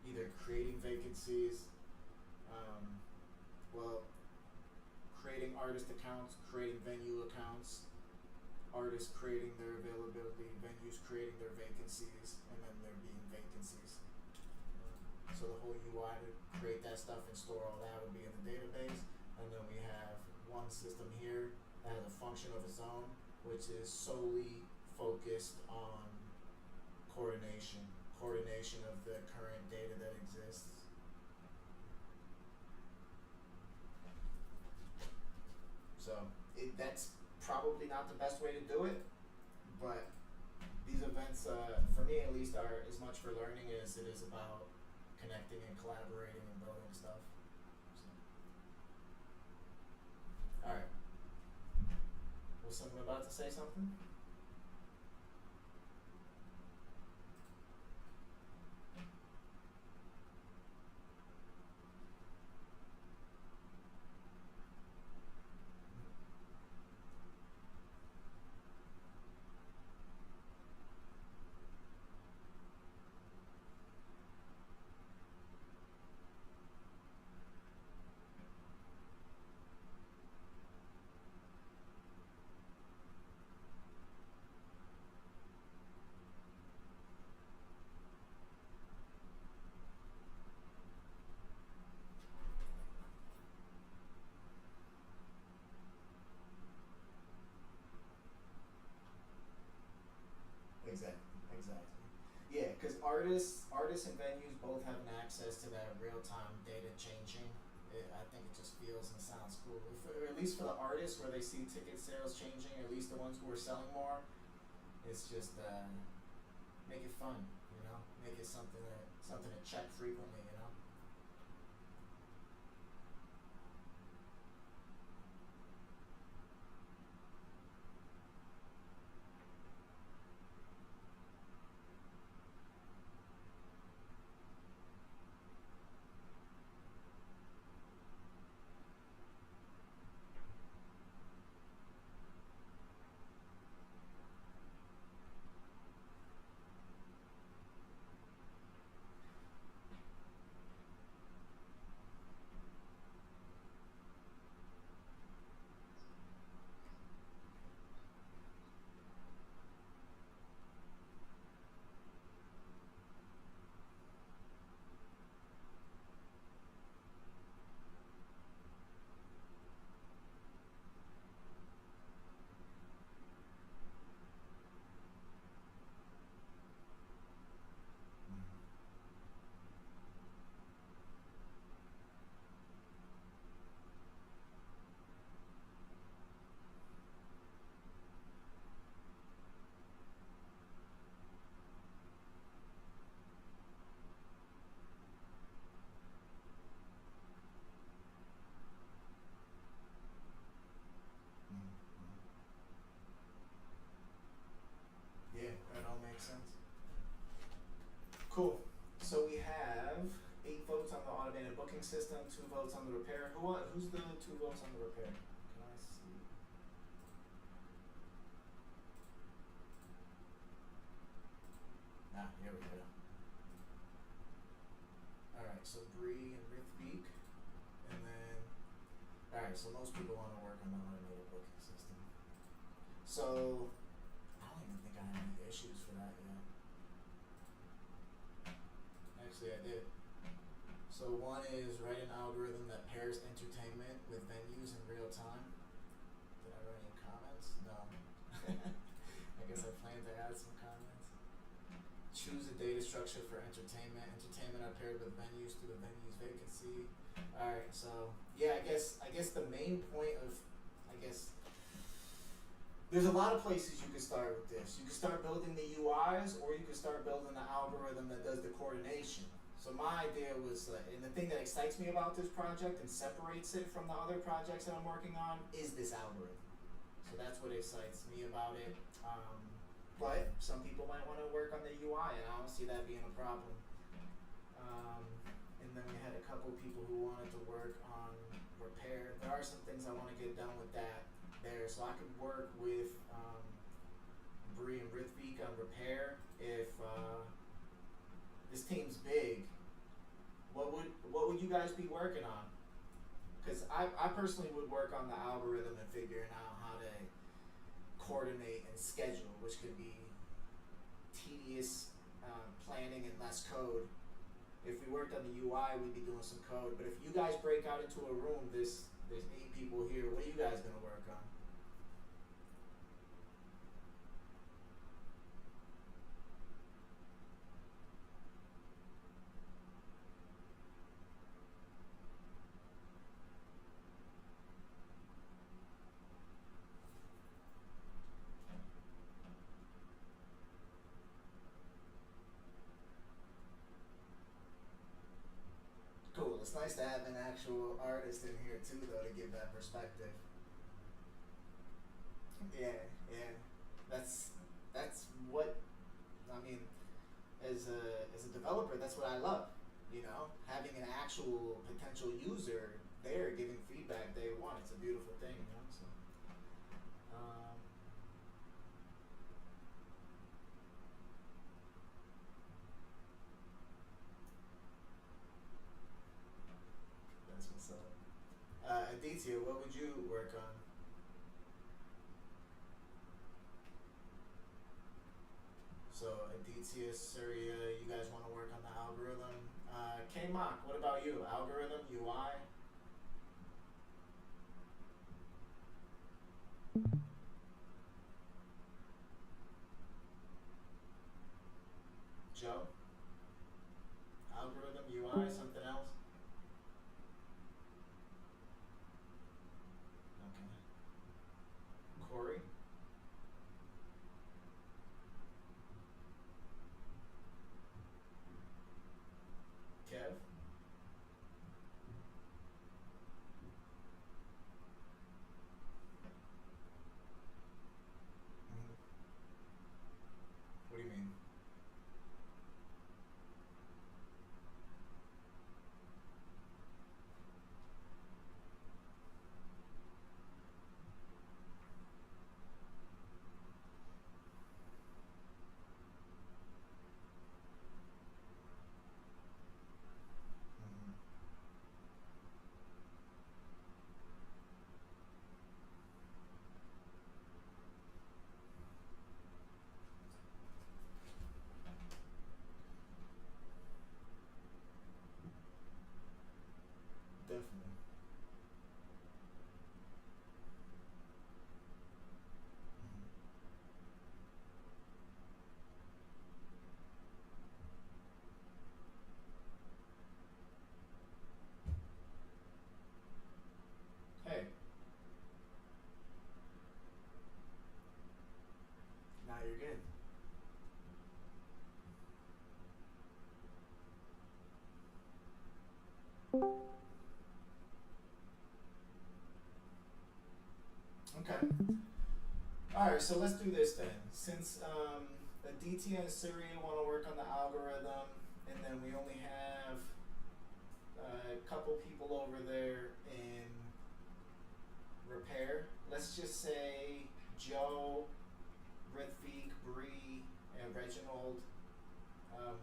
either creating vacancies, creating artist accounts, creating venue accounts, artists creating their availability, venues creating their vacancies, and then there being vacancies. So the whole UI to create that stuff and store all that would be in the database. And then we have one system here that has a function of its own, which is solely focused on coordination of the current data that exists. So that's probably not the best way to do it, but these events, for me at least, are as much for learning as it is about connecting and collaborating and building stuff. So. All right. Was someone about to say something? Exactly. Yeah, because artists and venues both have an access to that real-time data changing. I think it just feels and sounds cool. Or at least for the artists, where they see ticket sales changing, at least the ones who are selling more, it's just make it fun, make it something to check frequently, working system, 2 votes on the repair. Who's the 2 votes on the repair? Can I see? Ah, here we go. Alright, so Bree and Rithbeek. And then, alright, so most people want to work on the automated booking system. So, I don't even think I have any issues for that yet. Actually, I did. So one is write an algorithm that pairs entertainment with venues in real time. Did I write any comments? No. I guess I plan to add some comments. Choose a data structure for entertainment. Entertainment are paired with venues through the venue's vacancy. Alright, so yeah, I guess the main point of there's a lot of places you can start with this. You can start building the UIs, or you can start building the algorithm that does the coordination. So my idea was, and the thing that excites me about this project and separates it from the other projects that I'm working on is this algorithm. So that's what excites me about it. But some people might want to work on the UI, and I don't see that being a problem. And then we had a couple people who wanted to work on repair. There are some things I want to get done with that there, so I could work with Bree and Rithbeek on repair. If this team's big, what would you guys be working on? Because I personally would work on the algorithm and figuring out how to coordinate and schedule, which could be tedious planning and less code. If we worked on the UI, we'd be doing some code. But if you guys break out into a room, there's 8 people here. What are you guys gonna work on? Cool. It's nice to have an actual artist in here too, though, to give that perspective. Yeah, yeah. That's what I mean. As a developer, that's what I love. You know, having an actual potential user there giving feedback day one. It's a beautiful thing. You know. So, um, that's what's up. Aditya, what would you work on? So Aditya, Surya, you guys want to work on the algorithm? K-Mock, what about you? Algorithm, UI? Joe? Algorithm, UI, something else? Okay. Corey? Kev? Mm-hmm. What do you mean? Mm-hmm. Definitely. Mm-hmm. Hey, now you're good. Okay. Alright, so let's do this then. Since Aditya and Surya want to work on the algorithm, and then we only have a couple people over there in repair. Let's just say Joe, Ritvik, Bree, and Reginald.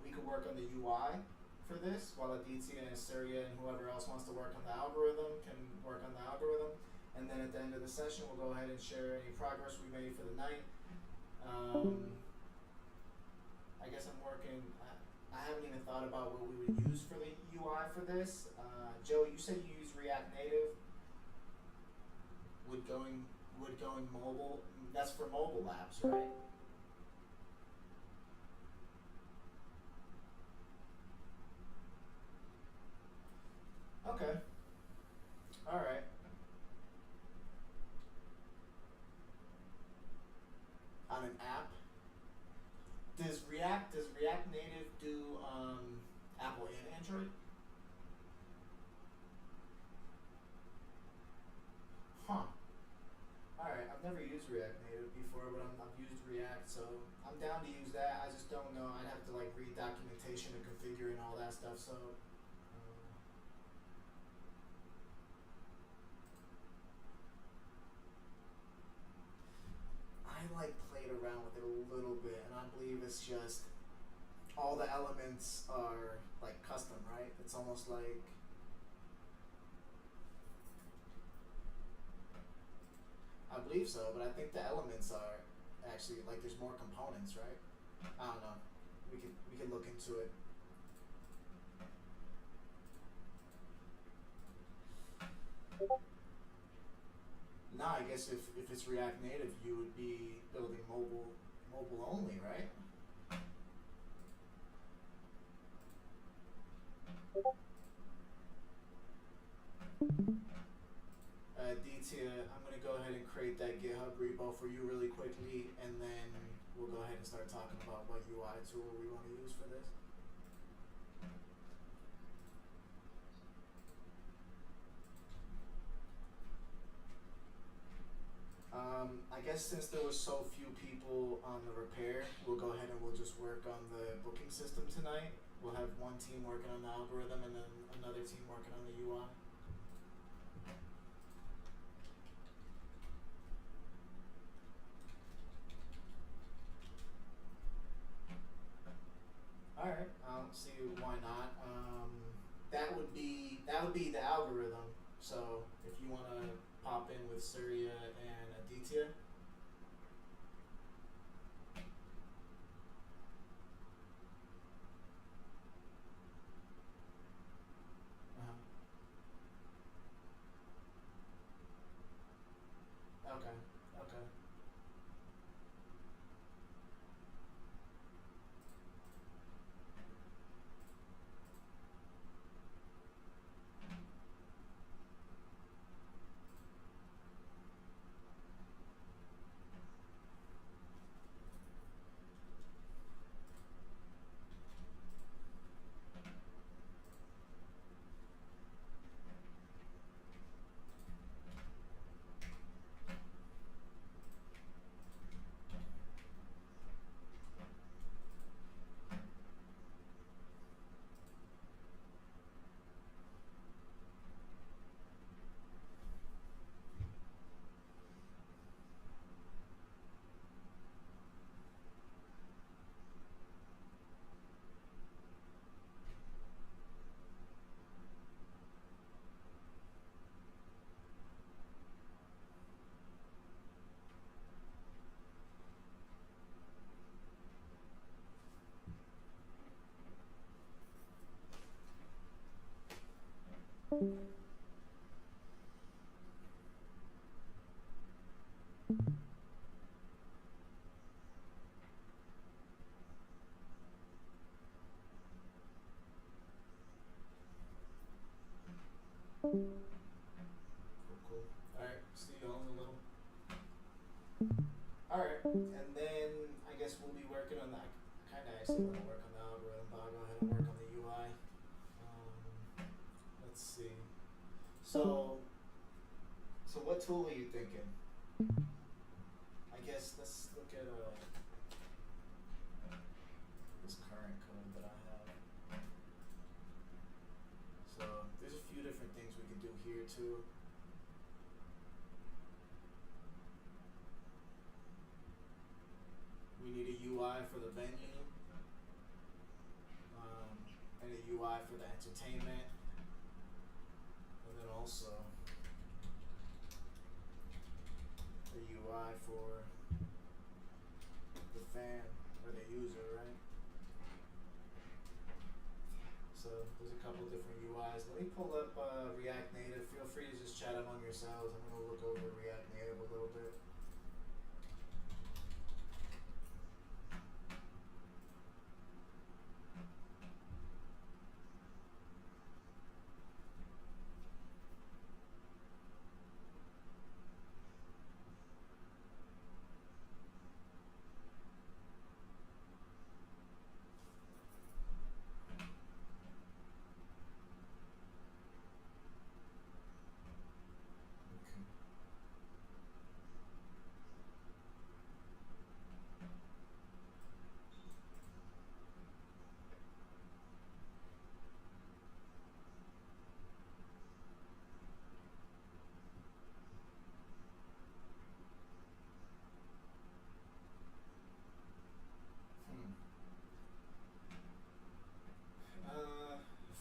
We could work on the UI for this, while Aditya and Surya and whoever else wants to work on the algorithm can work on the algorithm. And then at the end of the session, we'll go ahead and share any progress we made for the night. I guess I'm working. I haven't even thought about what we would use for the UI for this. Joe, you said you use React Native. Would going mobile? That's for mobile apps, right? Okay. All right. On an app, does React Native do Apple and Android? Huh. All right. I've never used React Native before, but I've used React, so I'm down to use that. I just don't know. I'd have to like read documentation and configure and all that stuff. So. I like played around with it a little bit, and I believe it's just all the elements are like custom, right? It's almost like I believe so, but I think the elements are actually like there's more components, right? I don't know. We could look into it. Nah, I guess if it's React Native, you would be building mobile only, right? Aditya, I'm gonna go ahead and create that GitHub repo for you really quickly, and then we'll go ahead and start talking about what UI tool we want to use for this. I guess since there were so few people on the repair, we'll go ahead and we'll just work on the booking system tonight. We'll have one team working on the algorithm and then another team working on the UI. All right, I don't see why not. That would be the algorithm. So if you want to pop in with Surya and Aditya. Okay. Okay. Cool. All right. See you all in a little. All right. And then I guess we'll be working on that. Kind of actually want to work on the algorithm, but I'll go ahead and work on the UI. Let's see. So what tool are you thinking? I guess let's look at this current code that I have. So too. We need a UI for the venue, and a UI for the entertainment, and then also a UI for the fan or the user, right? So there's a couple different UIs. Let me pull up React Native. Feel free to just chat among yourselves. I'm gonna look over React Native a little bit.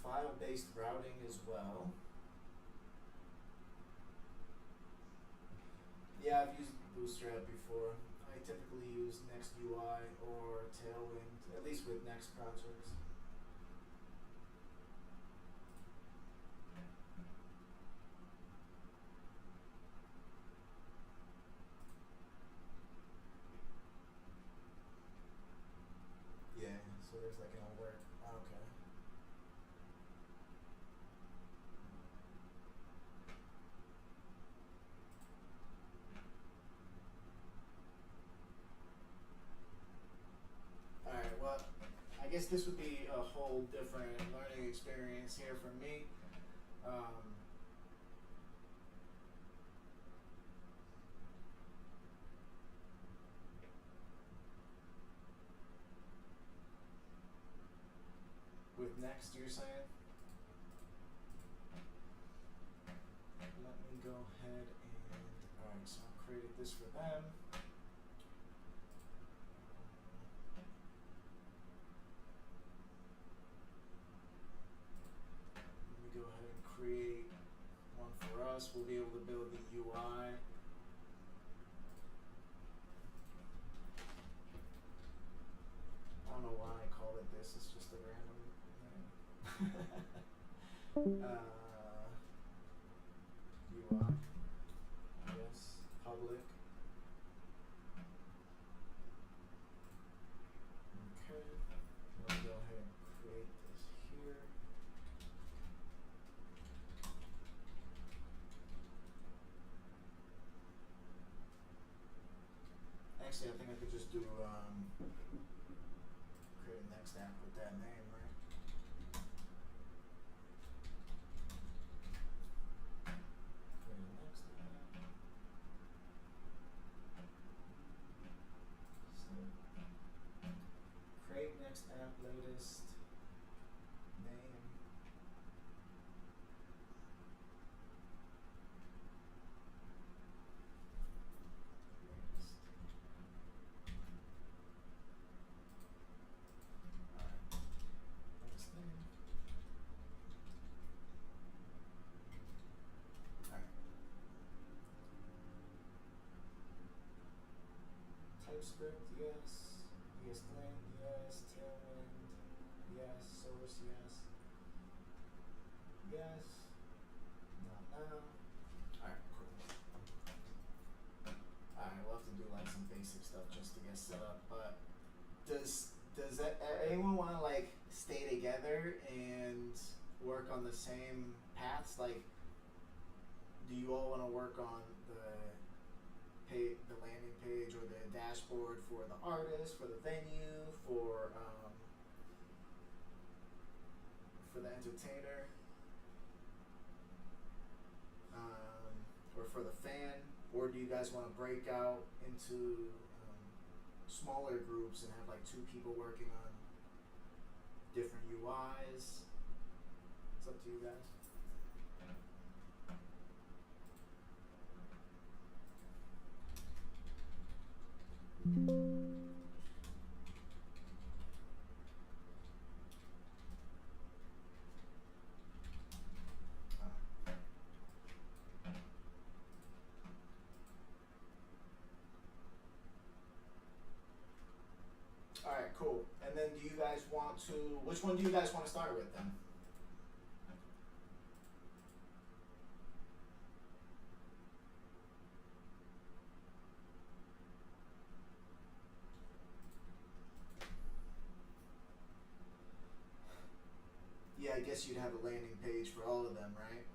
File-based routing as well. Yeah, I've used Bootstrap before. I typically use NextUI or Tailwind, at least with Next projects. Yeah, so there's like an alert. Okay. Alright, well, I guess this would be a whole different learning experience here for me. With Next, you're saying? Let me go ahead and, alright, so I created this for them. Let me go ahead and create one for us. We'll be able to build the UI. I don't know why I call it this, it's just a random name. UI, yes, public. Okay, let me go ahead and create this here. Actually, I think I could just do create a next app with that name, right? Create a next app. So, create next app latest name. Latest. Alright. Next name. Alright. TypeScript, yes. ESLint, yes. Tailwind, yes. Source, yes. Yes. Not now. Alright, cool. Alright, we'll have to do like some basic stuff just to get set up, but does anyone want to like stay together and work on the same paths? Like, do you all want to work on the landing page or the dashboard for the artist, for the venue, for the entertainer, or for the fan? Or do you guys want to break out into smaller groups and have like 2 people working on different UIs? It's up to you guys. All right, cool. And then do you guys want to, which one do you guys want to start with then? Yeah, I guess you'd have a landing page for all of them, right?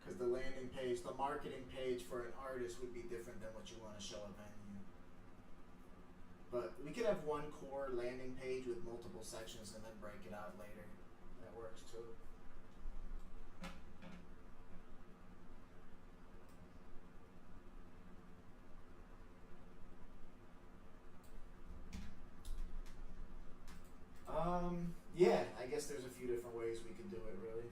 Because the landing page, the marketing page for an artist would be different than what you want to show a venue. But we could have one core landing page with multiple sections and then break it out later. That works too. Yeah, I guess there's a few different ways we could do it, really.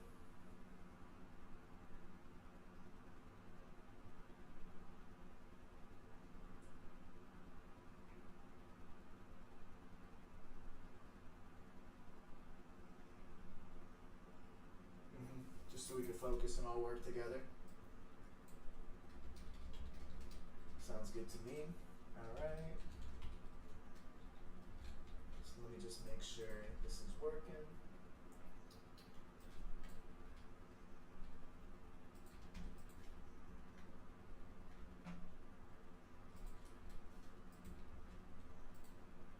Just so we could focus and all work together. Sounds good to me. Alright. So let me just make sure this is working.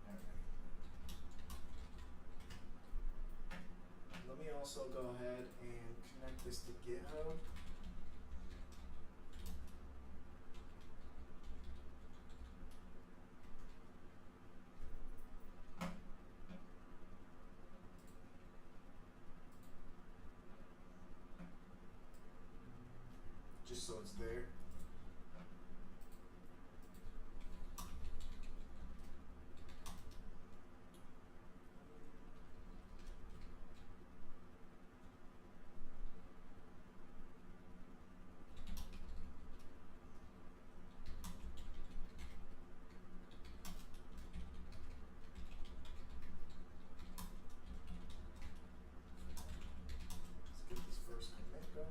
Alright. Let me also go ahead and connect this to GitHub. Just so it's there. Let's get this first commit going.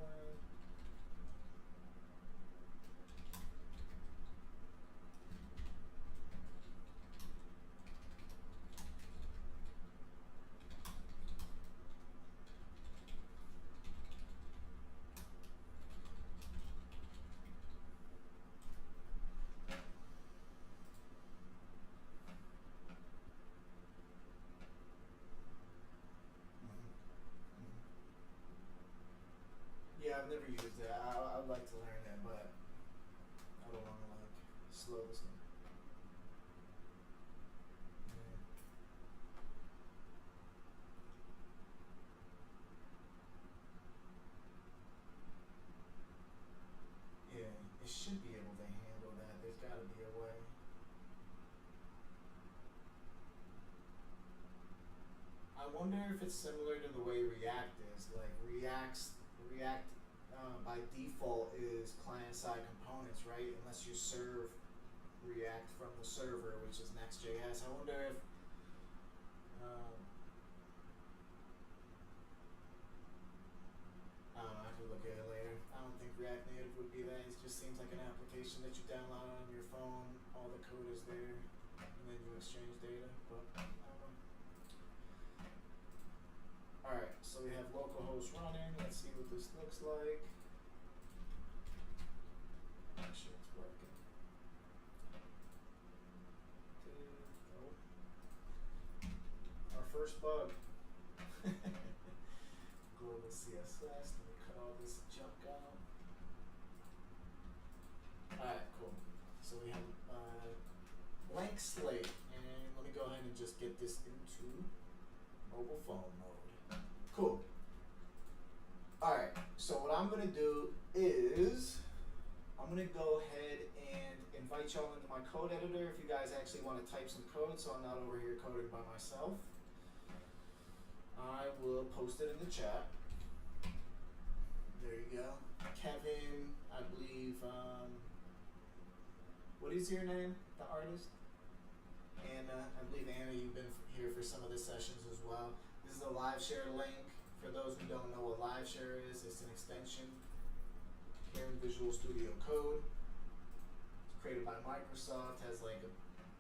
Yeah, I've never used that. I'd like to learn it, but I don't want to like slow this one. Yeah, it should be able to handle that. There's got to be a way. I wonder if it's similar to the way React is. Like React by default is client-side components, right? Unless you serve React from the server, which is Next.js. I wonder if I don't know. I could look at it later. I don't think React Native would be that. It just seems like an application that you download on your phone. All the code is there, and then you exchange data. But I don't know. Alright, so we have localhost running. Let's see what this looks like. Make sure it's working. Oh. Our first bug. Global CSS. Let me cut all this junk out. Alright, cool. So we have blank slate, and let me go ahead and just get this into mobile phone mode. Cool. Alright, so what I'm gonna do is I'm gonna go ahead and invite y'all into my code editor if you guys actually want to type some code so I'm not over here coding by myself. I will post it in the chat. There you go. Kevin, I believe, What is your name, the artist? Anna. I believe Anna, you've been here for some of the sessions as well. This is a live share link. For those who don't know what live share is, it's an extension here in Visual Studio Code. It's created by Microsoft, has like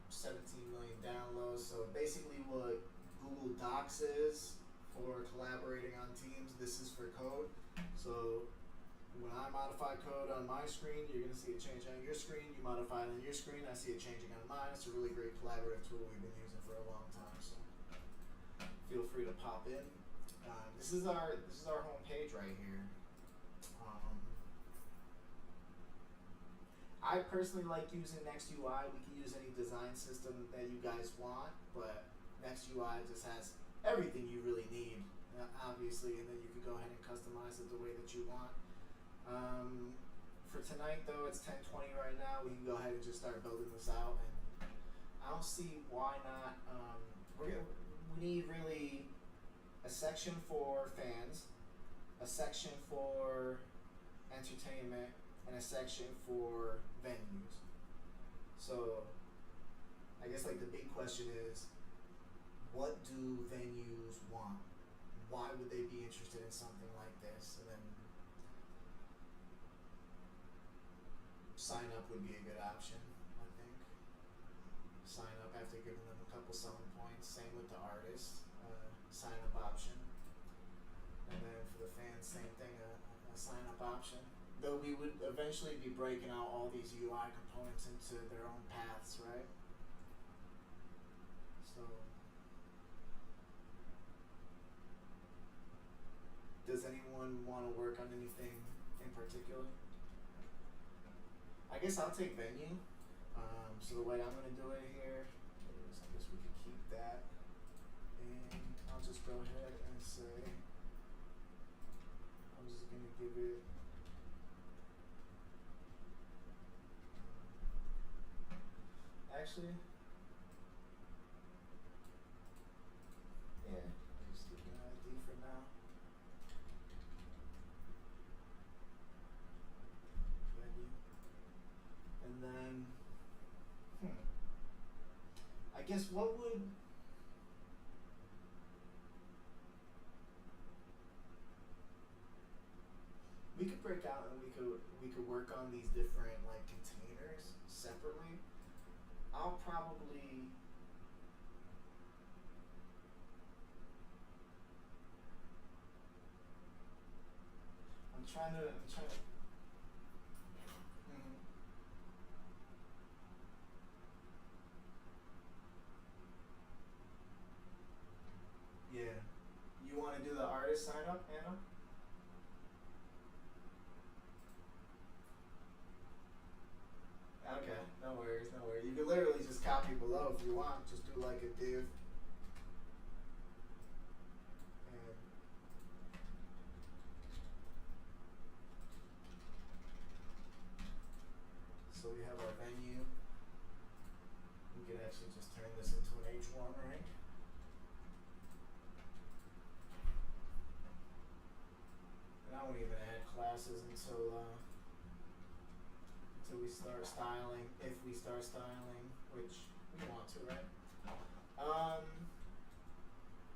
17 million downloads. So basically what Google Docs is for collaborating on teams, this is for code. So when I modify code on my screen, you're going to see it change on your screen. You modify it on your screen, I see it changing on mine. It's a really great collaborative tool we've been using for a long time. So feel free to pop in. This is our home page right here. I personally like using NextUI. We can use any design system that you guys want, but NextUI just has everything you really need, obviously, and then you can go ahead and customize it the way that you want. For tonight, though, it's 10:20 right now. We can go ahead and just start building this out, and I don't see why not. We need really a section for fans, a section for entertainment, and a section for venues. So I guess like the big question is, what do venues want? Why would they be interested in something like this? And then sign up would be a good option, I think. Sign up after giving them a couple selling points. Same with the artist, sign up option. And then for the fans, same thing, a sign up option. Though we would eventually be breaking out all these UI components into their own paths, right? So, does anyone want to work on anything in particular? I guess I'll take venue. So the way I'm going to do it here is, I guess we could keep that. And I'll just go ahead and say, I'm just going to give it actually, yeah, just give it an ID for now. Venue. And then, I guess what would, we could break out and we could work on these different like containers separately. I'll probably I'm trying to yeah. You want to do the artist sign up, Anna? Okay, no worries, no worries. You can literally just copy below if you want. Just do like a div. And so we have our venue. We could actually just turn this into an H1, right? And I won't even add classes until we start styling, if we start styling, which we want to, right?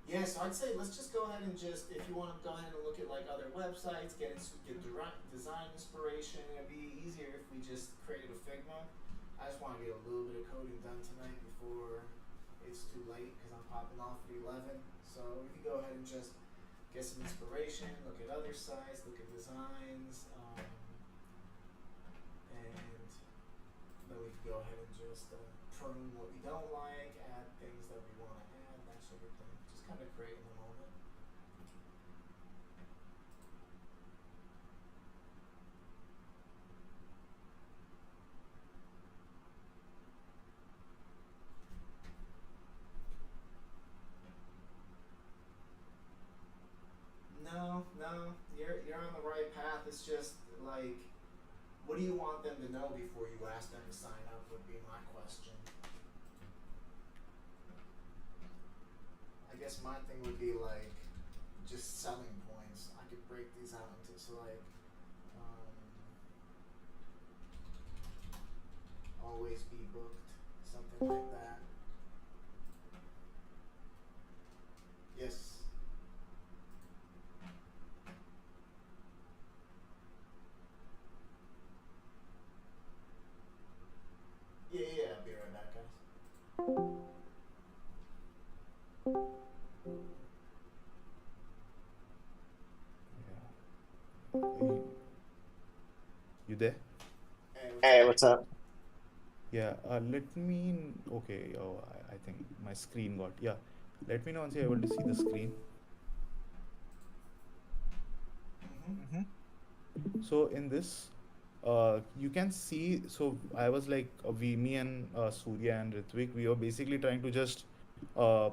Yeah, so I'd say let's just go ahead and just, if you want to go ahead and look at like other websites, get design inspiration. It'd be easier if we just created a Figma. I just want to get a little bit of coding done tonight before it's too late because I'm popping off at 11. So we can go ahead and just get some inspiration, look at other sites, look at designs, and then we can go ahead and just prune what we don't like, add things that we want to add, that sort of thing. Just kind of create in the moment. No, you're on the right path. It's just like, what do you want them to know before you ask them to sign up would be my question. I guess my thing would be like, just selling points. I could break these out into, so like, always Hey, what's up? Yeah, let me. Okay, oh, I think my screen got. Yeah, let me know once you're able to see the screen. Mm-hmm. Hmm. So in this, you can see. So I was like, me and Surya and Ritvik, we were basically trying to just, uh,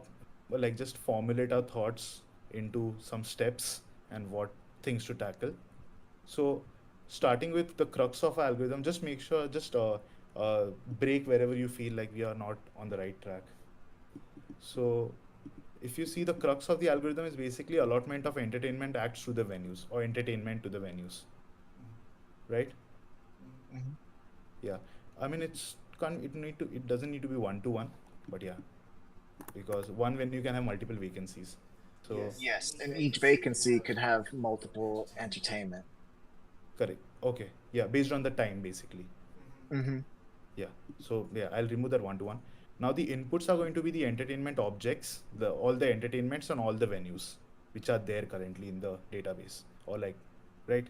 just formulate our thoughts into some steps and what things to tackle. So, starting with the crux of algorithm, just make sure, just break wherever you feel like we are not on the right track. So, if you see, the crux of the algorithm is basically allotment of entertainment acts to the venues or entertainment to the venues, right? Hmm. Yeah. I mean, it doesn't need to be one to one, but yeah, because one venue can have multiple vacancies. So, Yes, and Yes, each and each vacancy can vacancy have could have multiple multiple entertainment. entertainment. correct. Okay. Yeah, based on the time, basically. Mm-hmm. Hmm. Yeah. So yeah, I'll remove that one to one. Now the inputs are going to be the entertainment objects, the all the entertainments on all the venues which are there currently in the database, or like, right?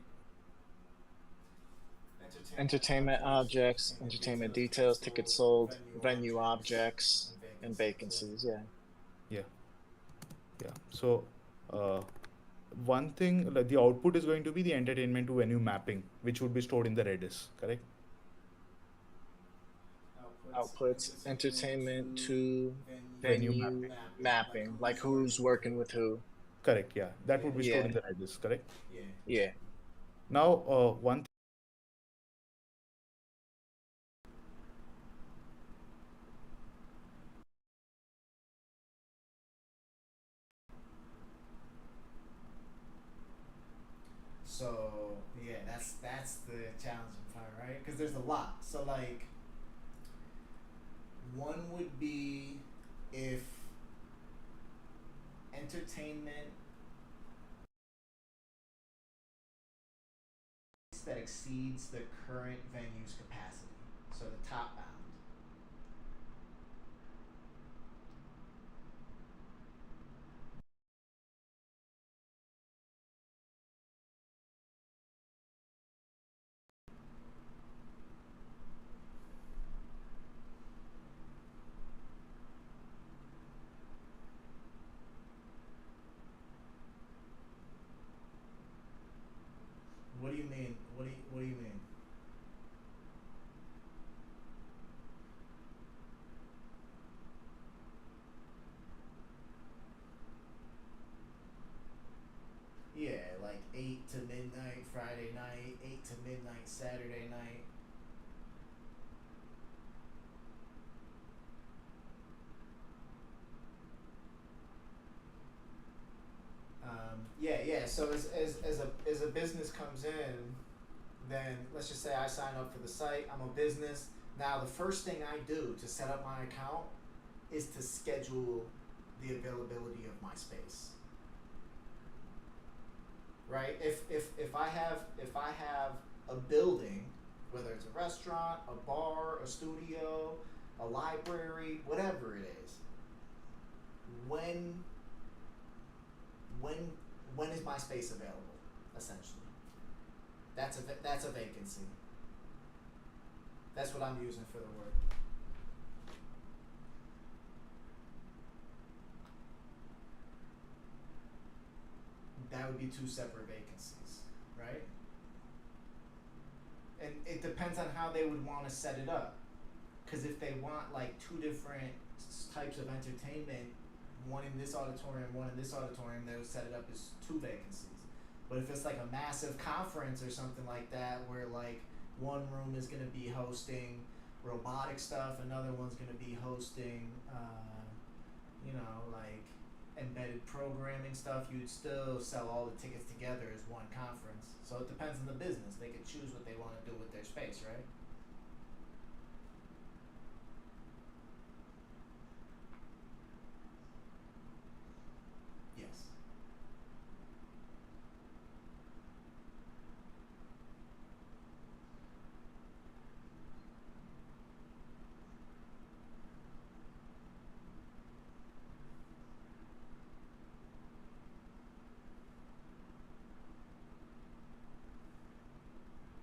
Entertainment Entertainment objects, objects, entertainment entertainment details, tickets details, tickets sold, sold, venue venue objects, objects, and and vacancies. Yeah. vacancies. Yeah. Yeah. Yeah. So uh, one thing, like the output is going to be the entertainment to venue mapping, which would be stored in the Redis, correct? Outputs, Outputs, entertainment entertainment to to Venue venue mapping. venue mapping, like mapping, like who's who's working with working who. with who. Correct. Yeah, that would Yeah, be stored in Yeah. the Redis, correct? yeah. Yeah. Now, one. So yeah, that's the challenging part, right? Because there's a lot. So like, one would be if entertainment that exceeds the current venue's capacity. So the top bound. What do you mean? What do you mean? Yeah, like 8 to midnight Friday night, 8 to midnight Saturday night. Yeah, yeah. So as a business comes in, then let's just say I sign up for the site. I'm a business. Now the first thing I do to set up my account is to schedule the availability of my space. Right? If I have a building, whether it's a restaurant, a bar, a studio, a library, whatever it is, when when when is my space available? Essentially, that's a vacancy. That's what I'm using for the word. That would be two separate vacancies, right? And it depends on how they would want to set it up. Because if they want like two different types of entertainment, one in this auditorium, one in this auditorium, they would set it up as two vacancies. But if it's like a massive conference or something like that, where like one room is going to be hosting robotic stuff, another one's going to be hosting, like embedded programming stuff, you'd still sell all the tickets together as one conference. So it depends on the business. They could choose what they want to do with their space, right? Yes.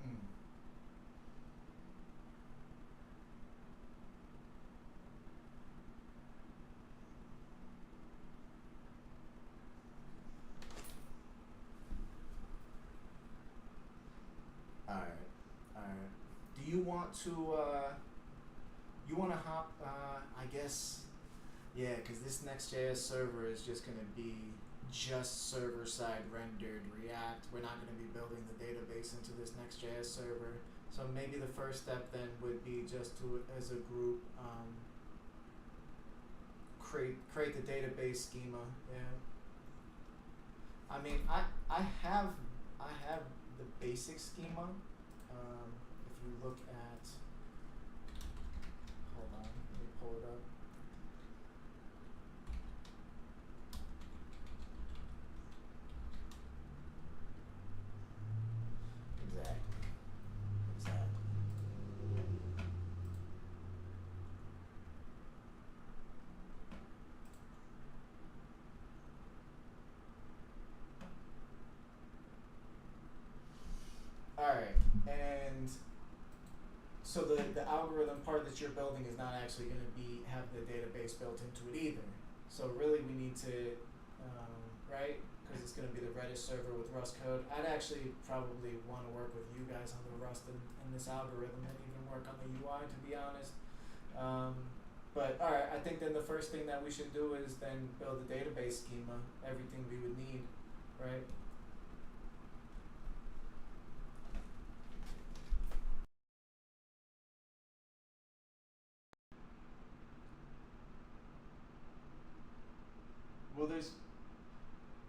Mm. you want to hop? I guess, yeah, because this Next.js server is just gonna be just server side rendered React. We're not gonna be building the database into this Next.js server. So maybe the first step then would be just to, as a group, create the database schema. Yeah. I mean, I have the basic schema. If you look at, hold on, let me pull it up. Exactly. All right, and so the algorithm part that you're building is not actually going to have the database built into it either. So really, we need to, right? Because it's going to be the Redis server with Rust code. I'd actually probably want to work with you guys on the Rust and this algorithm, and even work on the UI, to be honest. But all right, I think then the first thing that we should do is then build the database schema, everything we would need, right? Well,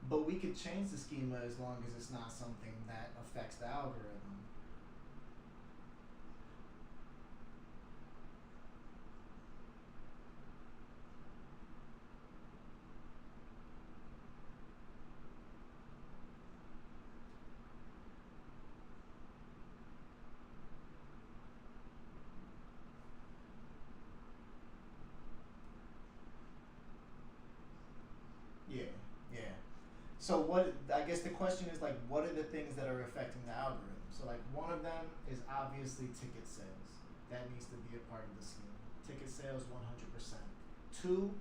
but we could change the schema as long as it's not something that affects the algorithm. Yeah, yeah. So I guess the question is like, what are the things that are affecting the algorithm? So like one of them is obviously ticket sales. That needs to be a part of the scheme. Ticket sales 100%. Two,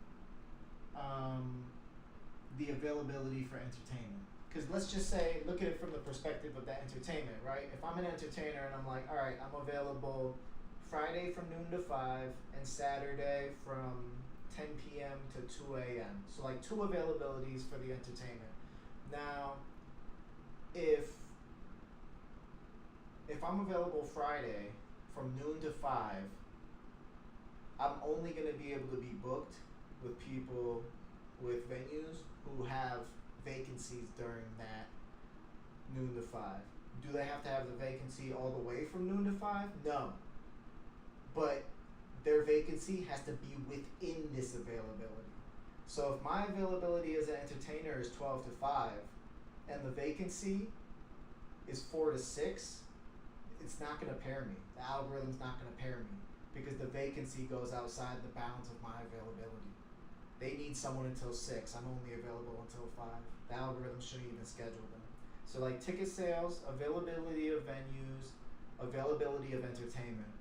the availability for entertainment. Because let's just say, look at it from the perspective of the entertainment, right? If I'm an entertainer and I'm like, all right, I'm available Friday from noon to 5 and Saturday from 10 p.m. to 2 a.m. So like two availabilities for the entertainment. Now, if I'm available Friday from noon to 5, I'm only going to be able to be booked with people with venues who have vacancies during that noon to 5. Do they have to have the vacancy all the way from noon to 5? No. But their vacancy has to be within this availability. So if my availability as an entertainer is 12 to 5 and the vacancy is 4 to 6, it's not going to pair me. The algorithm's not going to pair me because the vacancy goes outside the bounds of my availability. They need someone until 6. I'm only available until 5. The algorithm shouldn't even schedule them. So like ticket sales, availability of venues, availability of entertainment.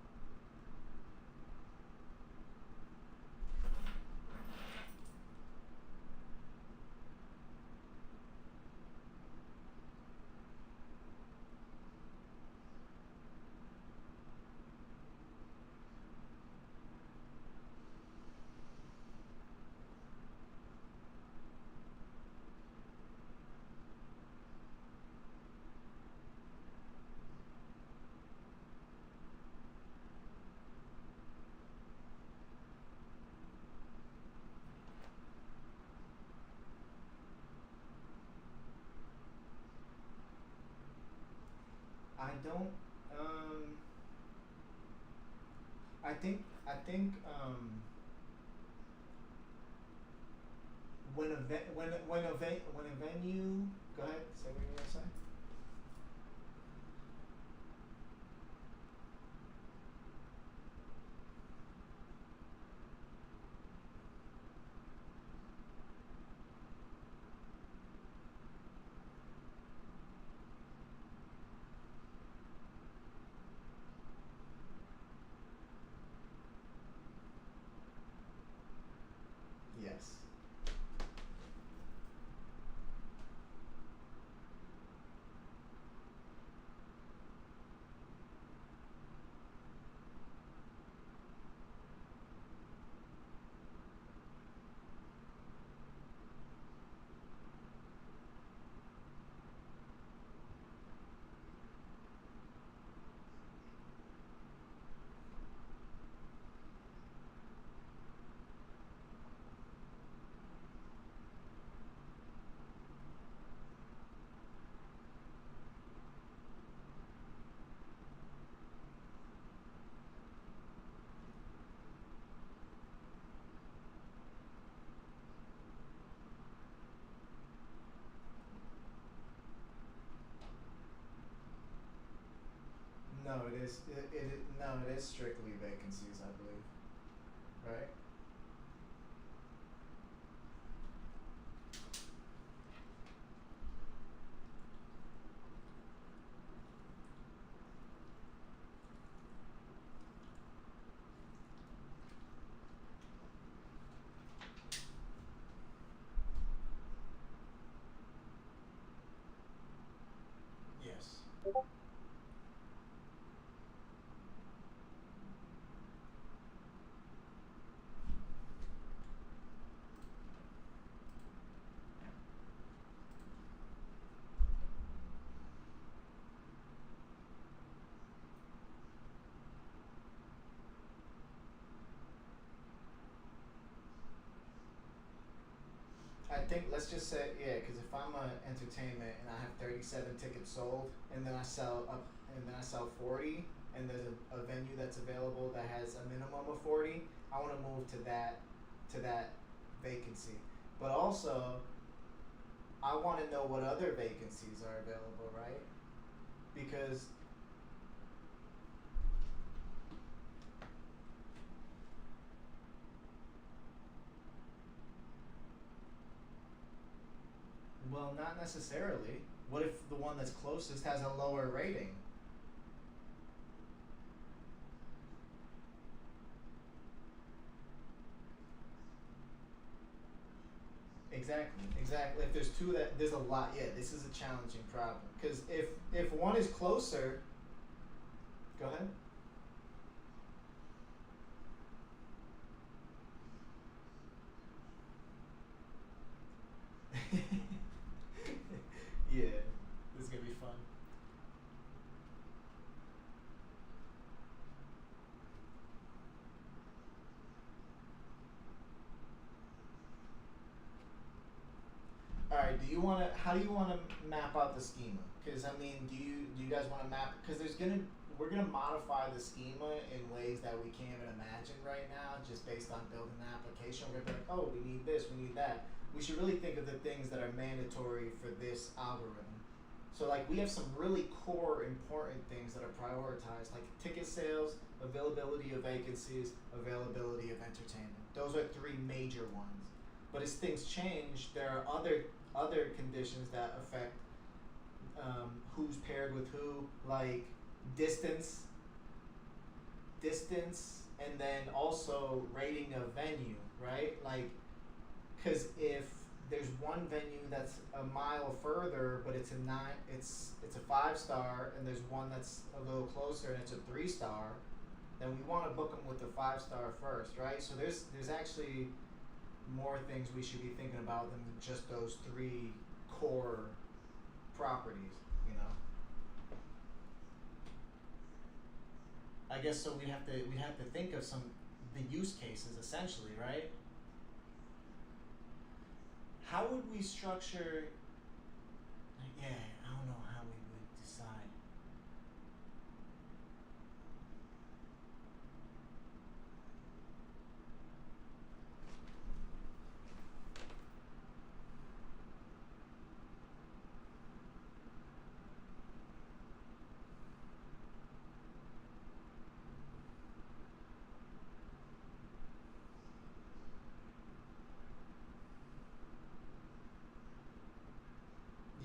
I don't. I think. When a venue. Go ahead. Say what you want to say. Yes. it is. No, it is strictly vacancies, I believe. Right? Yes. I think let's just say because if I'm a entertainment and I have 37 tickets sold, and then I sell up, and then I sell 40, and there's a venue that's available that has a minimum of 40, I want to move to that vacancy. But also, I want to know what other vacancies are available, right? Because well, not necessarily. What if the one that's closest has a lower rating? Exactly, exactly. If there's two that there's a lot, yeah, this is a challenging problem because if one is closer, go ahead. Yeah, this is gonna be fun. All right, do you want to? How do you want to map out the schema? Because I mean, do you guys want to map? Because we're gonna modify the schema in ways that we can't even imagine right now, just based on building the application. We're gonna be like, oh, we need this, we need that. We should really think of the things that are mandatory for this algorithm. So like we have some really core important things that are prioritized, like ticket sales, availability of vacancies, availability of entertainment. Those are three major ones. But as things change, there are other conditions that affect who's paired with who, like distance, and then also rating of venue, right? Like, because if there's one venue that's a mile further, but it's a 5 star, and there's one that's a little closer and it's a 3 star, then we want to book them with the 5 star first, right? So there's actually more things we should be thinking about than just those three core properties, you know. I guess so. We have to think of some the use cases essentially, right? How would we structure? Yeah, I don't know how we would decide.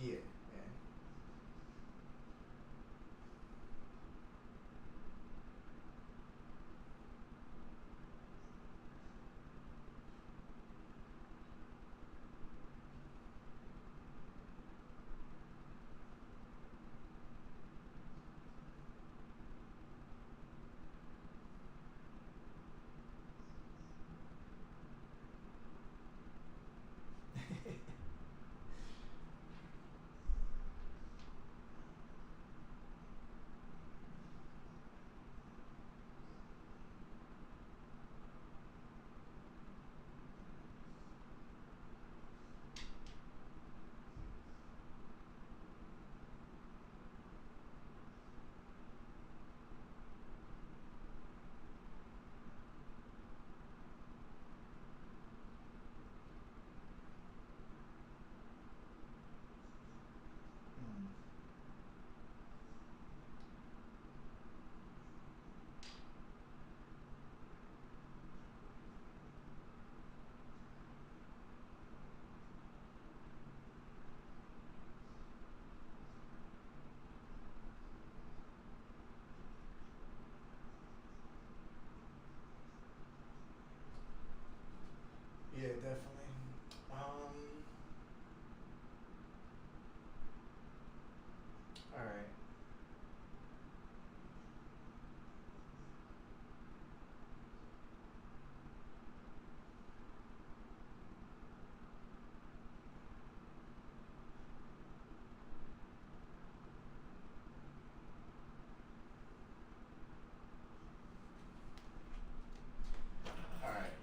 Yeah, yeah.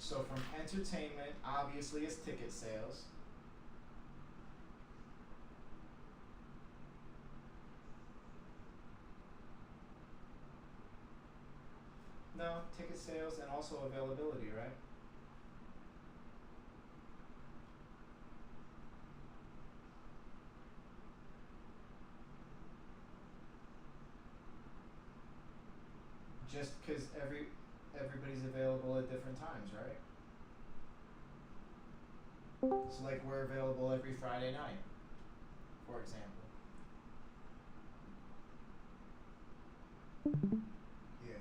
So from entertainment, obviously, is ticket sales. No, ticket sales and also availability, right? Just because everybody's available at different times, right? So like we're available every Friday night, for example. Yeah.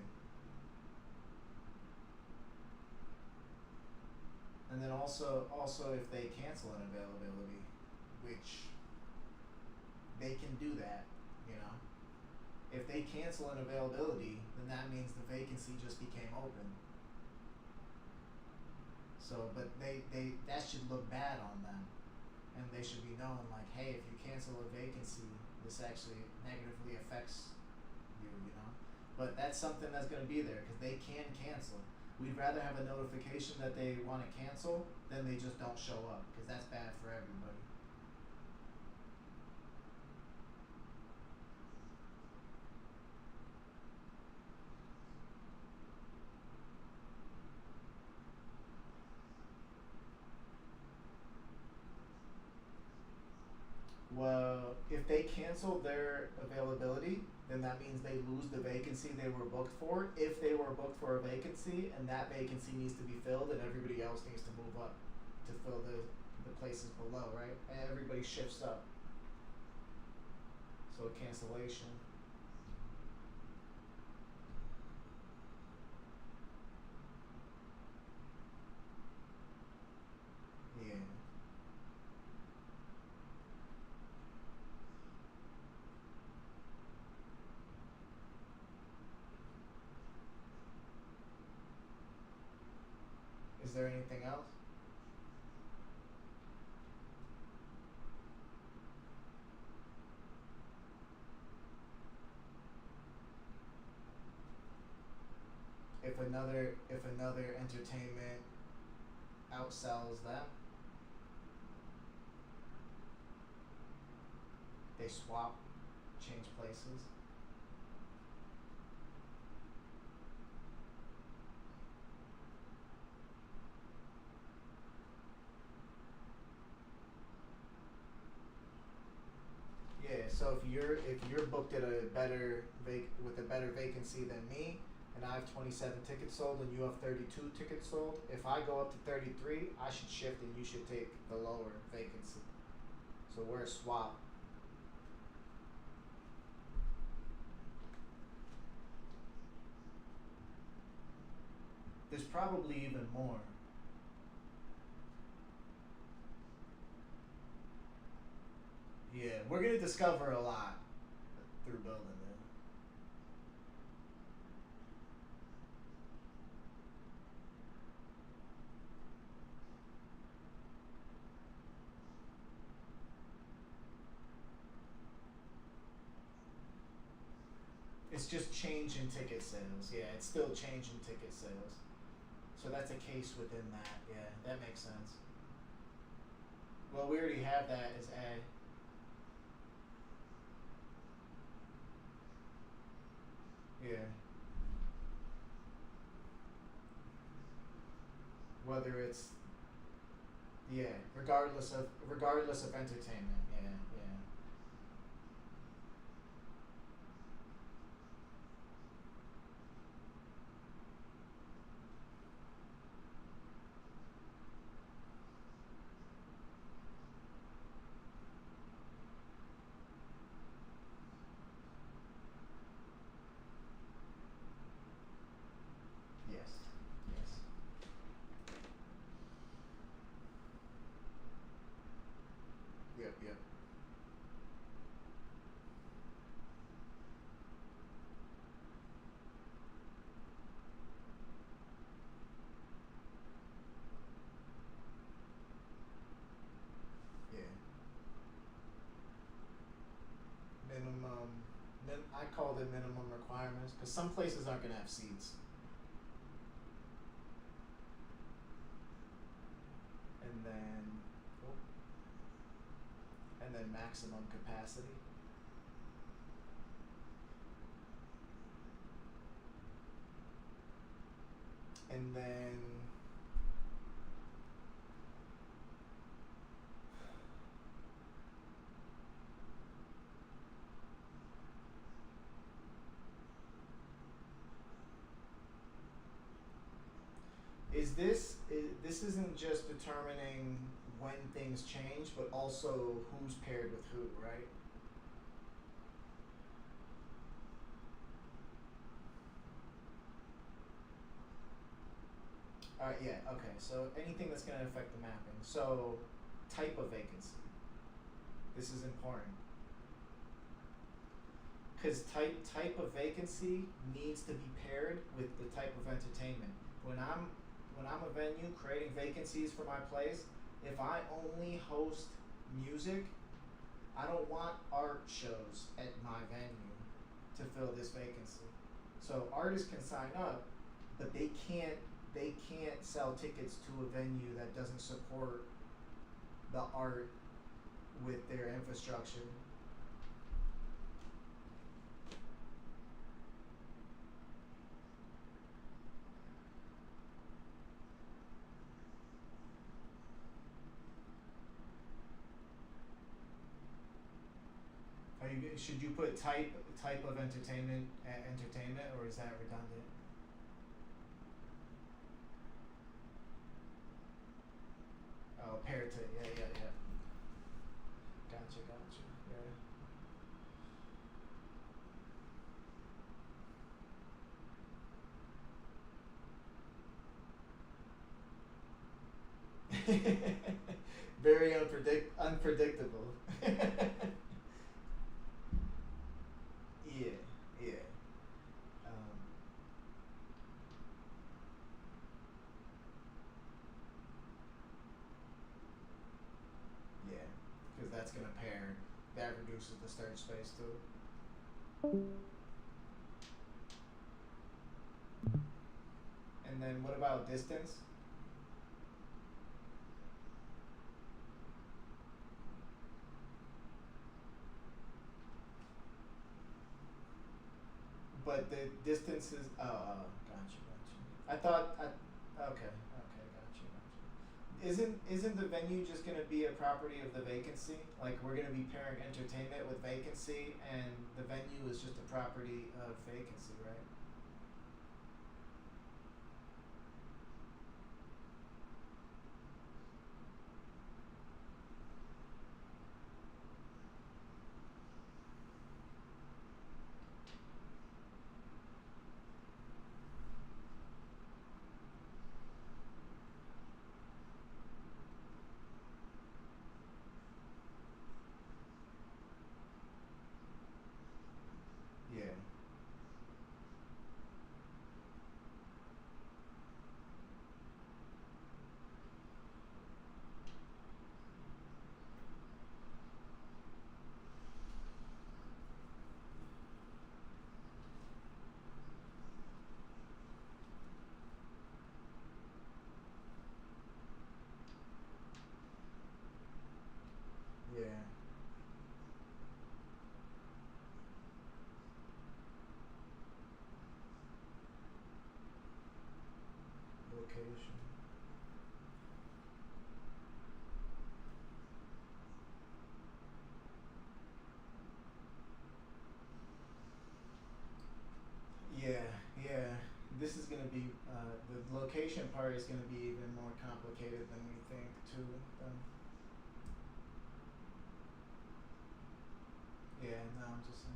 And then also if they cancel an availability, which they can do that, you know. If they cancel an availability, then that means the vacancy just became open. So, but they that should look bad on them, and they should be known like, hey, if you cancel a vacancy, this actually negatively affects you, you know. But that's something that's gonna be there because they can cancel. We'd rather have a notification that they want to cancel than they just don't show up because that's bad for everybody. Well, if they cancel their availability, then that means they lose the vacancy they were booked for. If they were booked for a vacancy and that vacancy needs to be filled and everybody else needs to move up to fill the places below, right? And everybody shifts up. So cancellation. Yeah. Is there anything else? If another entertainment outsells them, they swap, change places. Yeah, so if you're booked at a better with a better vacancy than me, and I have 27 tickets sold and you have 32 tickets sold, if I go up to 33, I should shift and you should take the lower vacancy. So we're a swap. There's probably even more. Yeah, we're gonna discover a lot through building it. It's just change in ticket sales. Yeah, it's still change in ticket sales. So that's a case within that. Yeah, that makes sense. Well, we already have that as A. Yeah. Whether it's yeah, regardless of entertainment. Yeah, yeah. Yes. Yes. Yep, yep. Yeah. Minimum I call them minimum requirements because some places aren't gonna have seats. then oh, and then maximum capacity. And then this isn't just determining when things change, but also who's paired with who, right? Alright, yeah, okay. So anything that's going to affect the mapping. So type of vacancy. This is important. Because type of vacancy needs to be paired with the type of entertainment. When I'm a venue creating vacancies for my place, if I only host music, I don't want art shows at my venue to fill this vacancy. So artists can sign up, but they can't sell tickets to a venue that doesn't support the art with their infrastructure. Should you put type of entertainment, or is that redundant? Oh, paired to, yeah. Gotcha. Yeah. Very unpredictable. Yeah. Yeah, because that's gonna pair. That reduces the stage space too. And then what about distance? But the distance is gotcha. I thought okay, gotcha. Isn't the venue just gonna be a property of the vacancy? Like we're gonna be pairing entertainment with vacancy, and the venue is just a property of vacancy, right? Yeah. Yeah. Location. Yeah. This is gonna be the location part is gonna be even more complicated than we think too. Yeah, no, I'm just saying.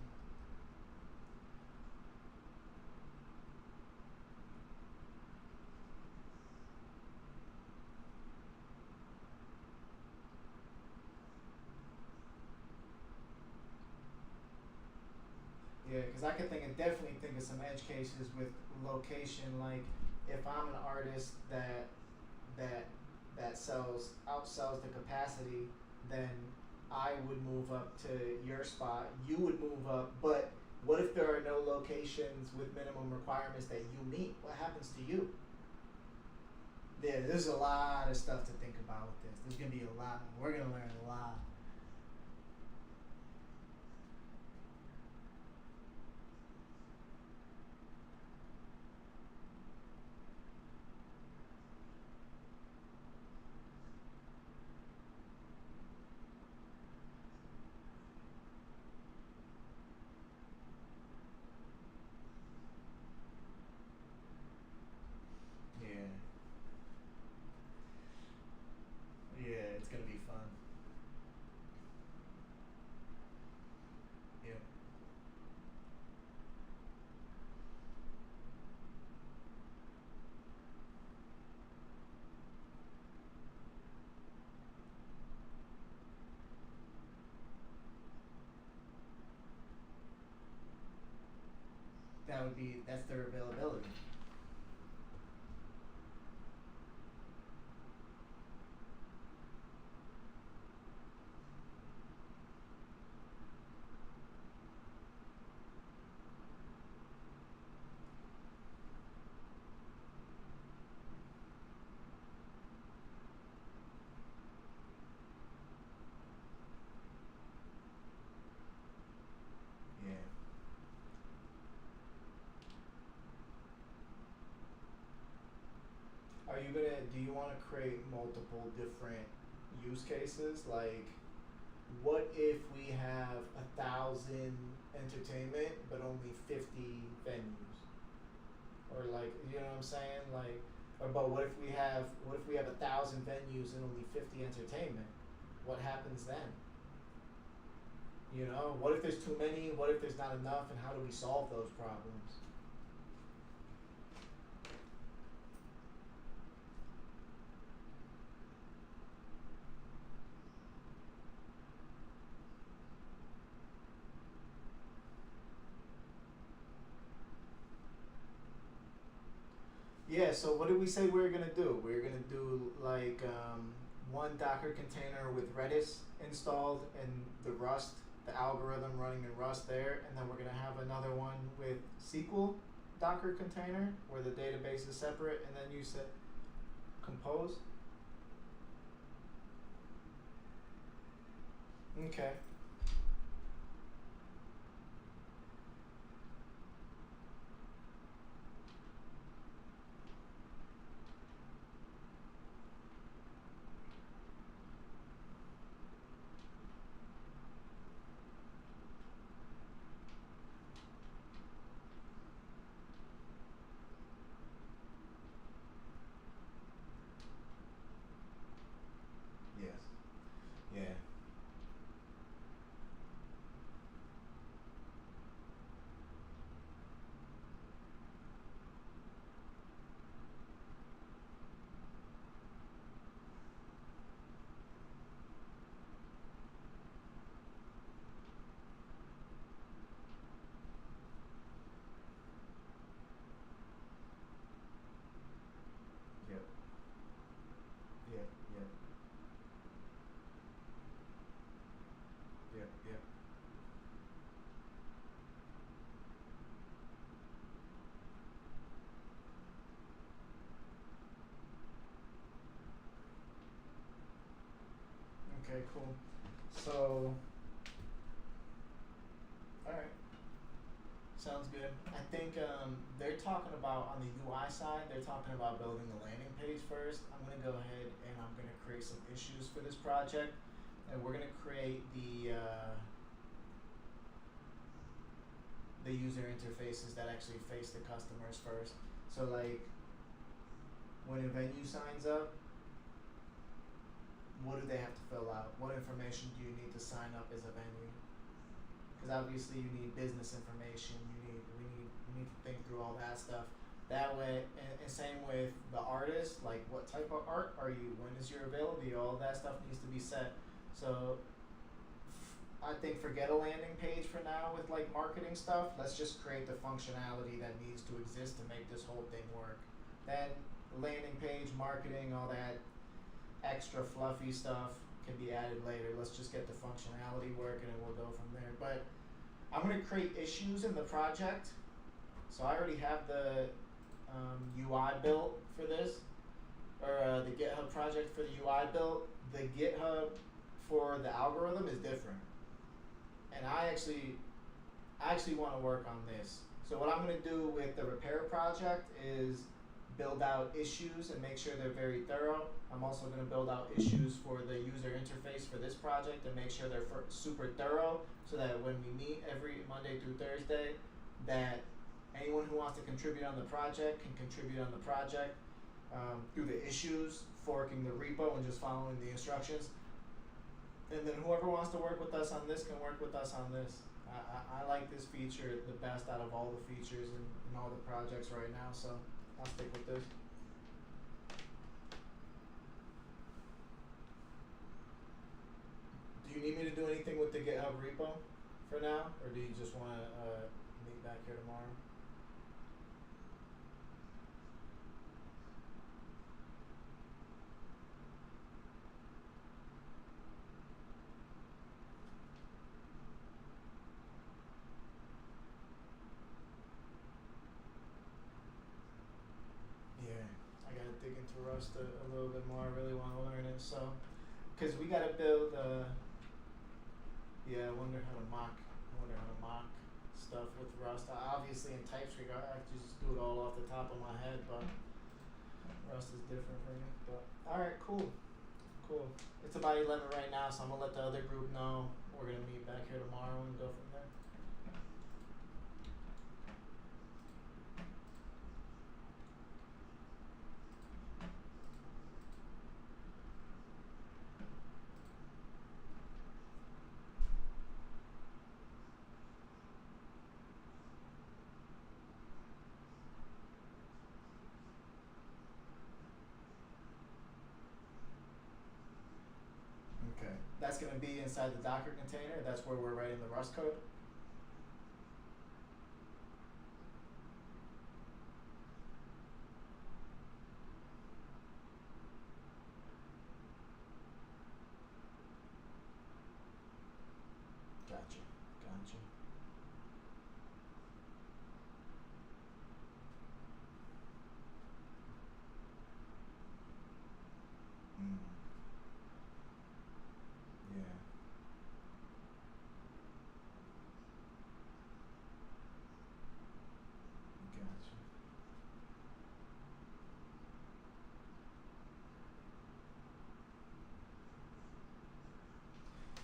Yeah, because I could definitely think of some edge cases with location. Like, if I'm an artist that outsells the capacity, then I would move up to your spot. You would move up, but what if there are no locations with minimum requirements that you meet? What happens to you? There's a lot of stuff to think about with this. There's gonna be a lot. We're gonna learn a lot. Yeah. Yeah, it's gonna be fun. Yep. That's their availability. Yeah. Are you gonna? Do you want to create multiple different use cases? Like, what if we have 1,000 entertainment but only 50 venues? Or like, you know what I'm saying? Like, or but what if we have 1,000 venues and only 50 entertainment? What happens then? You know, what if there's too many? What if there's not enough? And how do we solve those problems? Yeah, so what did we say we were gonna do? We were gonna do like one Docker container with Redis installed and the Rust, the algorithm running in Rust there, and then we're gonna have another one with SQL Docker container where the database is separate, and then you said compose. Okay. Yes. Yeah. Yep. Yep. Yep. Yep. Yep. Okay, cool. So, all right. Sounds good. I think they're talking about on the UI side. They're talking about building a landing page first. I'm gonna go ahead and I'm gonna create some issues for this project, and we're gonna create the user interfaces that actually face the customers first. So like when a venue signs up, what do they have to fill out? What information do you need to sign up as a venue? Because obviously you need business information. We need to think through all that stuff. That way, and same with the artist. Like, what type of art are you? When is your availability? All that stuff needs to be set. So, I think forget a landing page for now with like marketing stuff. Let's just create the functionality that needs to exist to make this whole thing work. Then landing page, marketing, all that extra fluffy stuff can be added later. Let's just get the functionality working and we'll go from there. But I'm gonna create issues in the project. So I already have the UI built for this, or the GitHub project for the UI built. the GitHub for the algorithm is different, and I actually want to work on this. So what I'm going to do with the repair project is build out issues and make sure they're very thorough. I'm also going to build out issues for the user interface for this project and make sure they're super thorough, so that when we meet every Monday through Thursday, that anyone who wants to contribute on the project can contribute on the project through the issues, forking the repo, and just following the instructions. And then whoever wants to work with us on this can work with us on this. I like this feature the best out of all the features in all the projects right now, so I'll stick with this. Do you need me to do anything with the GitHub repo for now, or do you just want to meet back here tomorrow? Yeah, I gotta dig into Rust a little bit more. I really want to learn it, so because we gotta build. Yeah, I wonder how to mock. Stuff with Rust. Obviously, in TypeScript, I have to just do it all off the top of my head, but Rust is different for me. But all right, cool. It's about 11 right now, so I'm gonna let the other group know we're gonna meet back here tomorrow and go from there. Okay. That's gonna be inside the Docker container. That's where we're writing the Rust code. Gotcha. Mm. Yeah. Gotcha.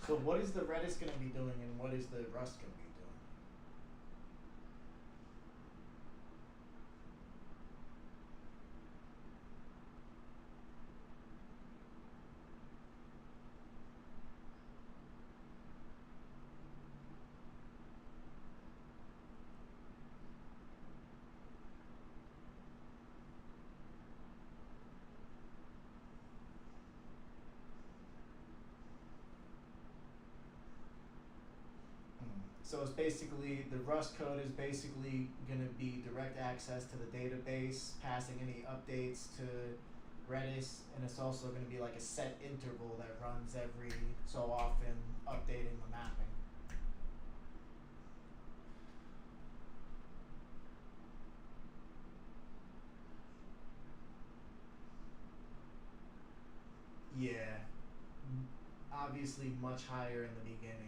So what is the Redis gonna be doing, and what is the Rust gonna be doing? So it's basically, the Rust code is basically going to be direct access to the database, passing any updates to Redis, and it's also going to be like a set interval that runs every so often, updating the mapping. Yeah, obviously much higher in the beginning.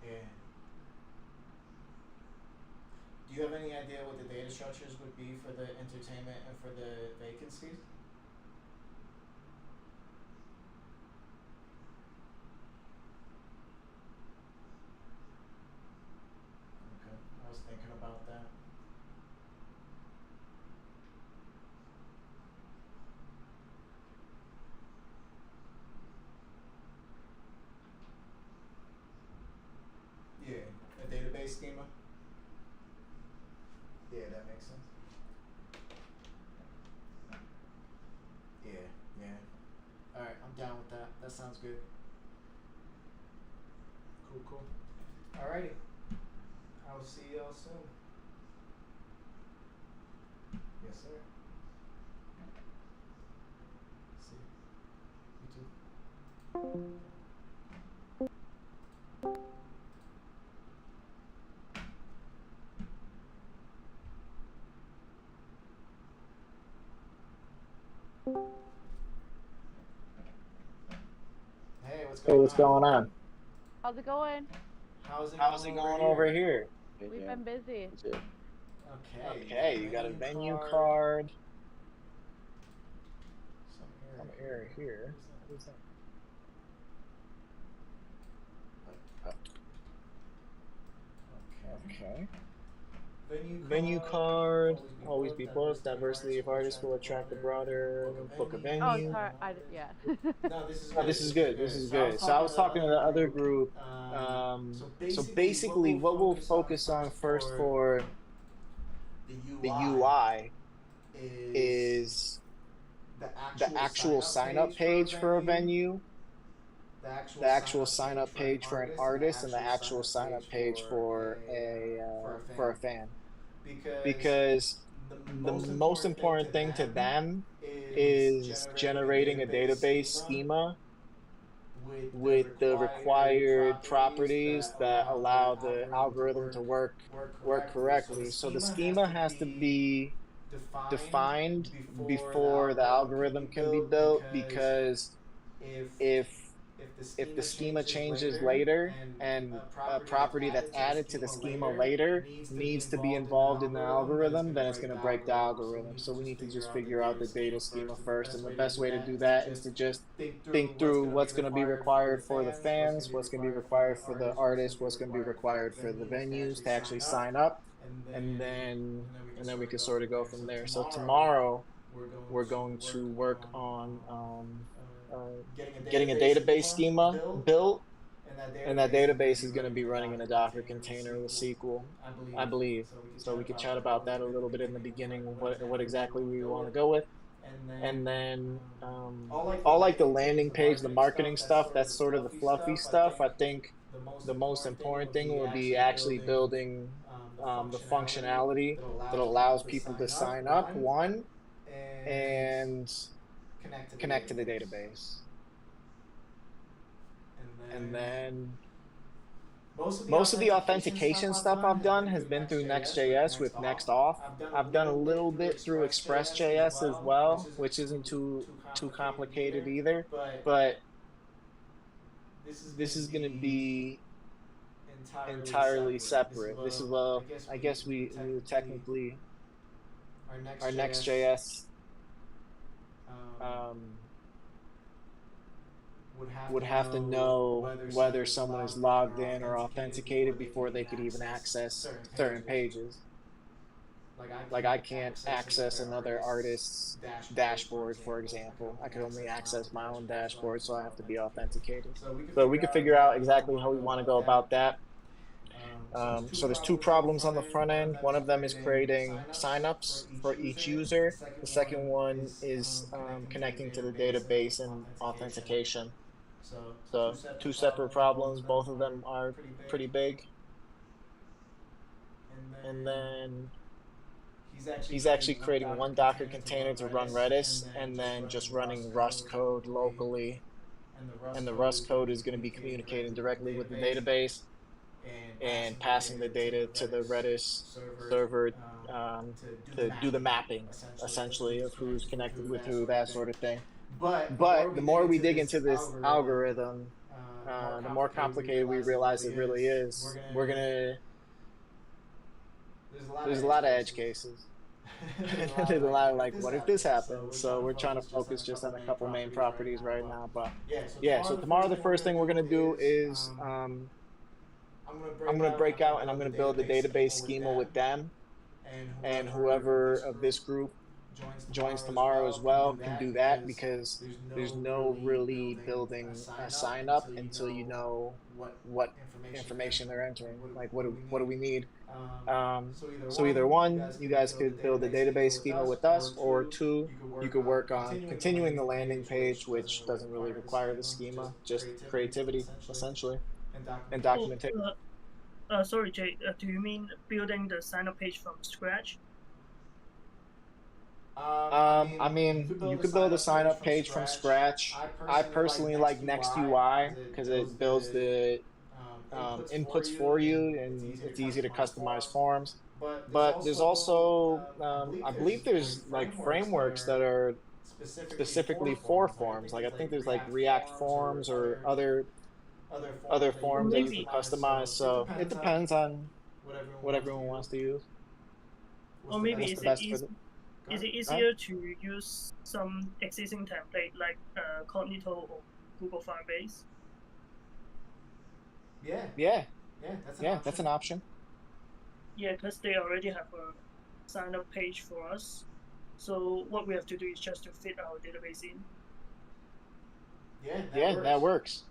Yeah. Do you have any idea what the data structures would be for the entertainment and for the vacancies? Okay, I was thinking about that. Yeah, a database schema. Yeah, that makes sense. sounds good. Cool. Alrighty. I will see y'all soon. Yes, sir. See you too. Hey, what's Hey, going what's on? going on? How's it going? How's it going over here? here? We've been busy. Okay, You got a venue card. Some Some area. area here. What is What is that? Okay. Venue card. Always be both. Diversity of artists will attract a broader book of Oh, venue. sorry. Yeah. No, this is Oh, good. this is good. This is good. So I was talking to the other group. So basically, what we'll focus on first for the UI is the actual sign-up page for a venue, the actual sign-up page for an artist, and the actual sign-up page for a fan. Because the most important thing to them is generating a database schema with the required properties that allow the algorithm to work correctly. So the schema has to be defined before the algorithm can be built, because if the schema changes later and a property that's added to the schema later needs to be involved in the algorithm, then it's going to break the algorithm. So we need to just figure out the data schema first, and the best way to do that is to just think through what's going to be required for the fans, what's going to be required for the artists, what's going to be required for the venues to actually sign up, and then we can sort of go from there. So tomorrow we're going to work on getting a database schema built, and that database is going to be running in a Docker container with SQL, I believe. So we could chat about that a little bit in the beginning, what exactly we want to go with. And then all like the landing page, the marketing stuff, that's sort of the fluffy stuff. I think the most important thing will be actually building the functionality that allows people to sign up, one, and connect to the database. And then most of the authentication stuff I've done has been through Next.js with Next.auth. I've done a little bit through Express.js as well, which isn't too complicated either. But this is going to be entirely separate. This is, well, I guess we technically, our Next.js would have to know whether someone is logged in or authenticated before they could even access certain pages. Like I can't access another artist's dashboard, for example. I could only access my own dashboard, so I have to be authenticated. So we could figure out exactly how we want to go about that. So there's two problems on the front end. One of them is creating signups for each user. The second one is connecting to the database and authentication. So two separate problems. Both of them are pretty big. And then he's actually creating one Docker container to run Redis, and then just running Rust code locally. And the Rust code is going to be communicating directly with the database and passing the data to the Redis server to do the mapping, essentially, of who's connected with who, that sort of thing. But the more we dig into this algorithm, the more complicated we realize it really is. There's a lot of edge cases. There's a lot of like, what if this happens? So we're trying to focus just on a couple main properties right now. But yeah, so tomorrow the first thing we're going to do is I'm going to break out and I'm going to build the database schema with them, and whoever of this group joins tomorrow as well can do that, because there's no really building a sign up until you know what information they're entering. Like what do we need? So So either one, you guys could build a database schema with us, or two, you could work on continuing the landing page, which doesn't really require the schema, just creativity essentially, and Oh, documentation. sorry, Jay. Do you mean building the sign-up page from scratch? I mean, you could build a sign-up page from scratch. I personally like Next UI because it builds the inputs for you, and it's easy to customize forms. But there's also, I believe there's like frameworks that are specifically for forms. Like I think there's like React Forms or other forms that you can customize. So it depends on what everyone wants to use. Or maybe What's is the it best for easy? Is it easier to use some existing template like Cognito or Google Firebase? Yeah, that's that's an option. Yeah, because they already have a sign-up page for us. So what we have to do is just to fit our database in. Yeah, that works.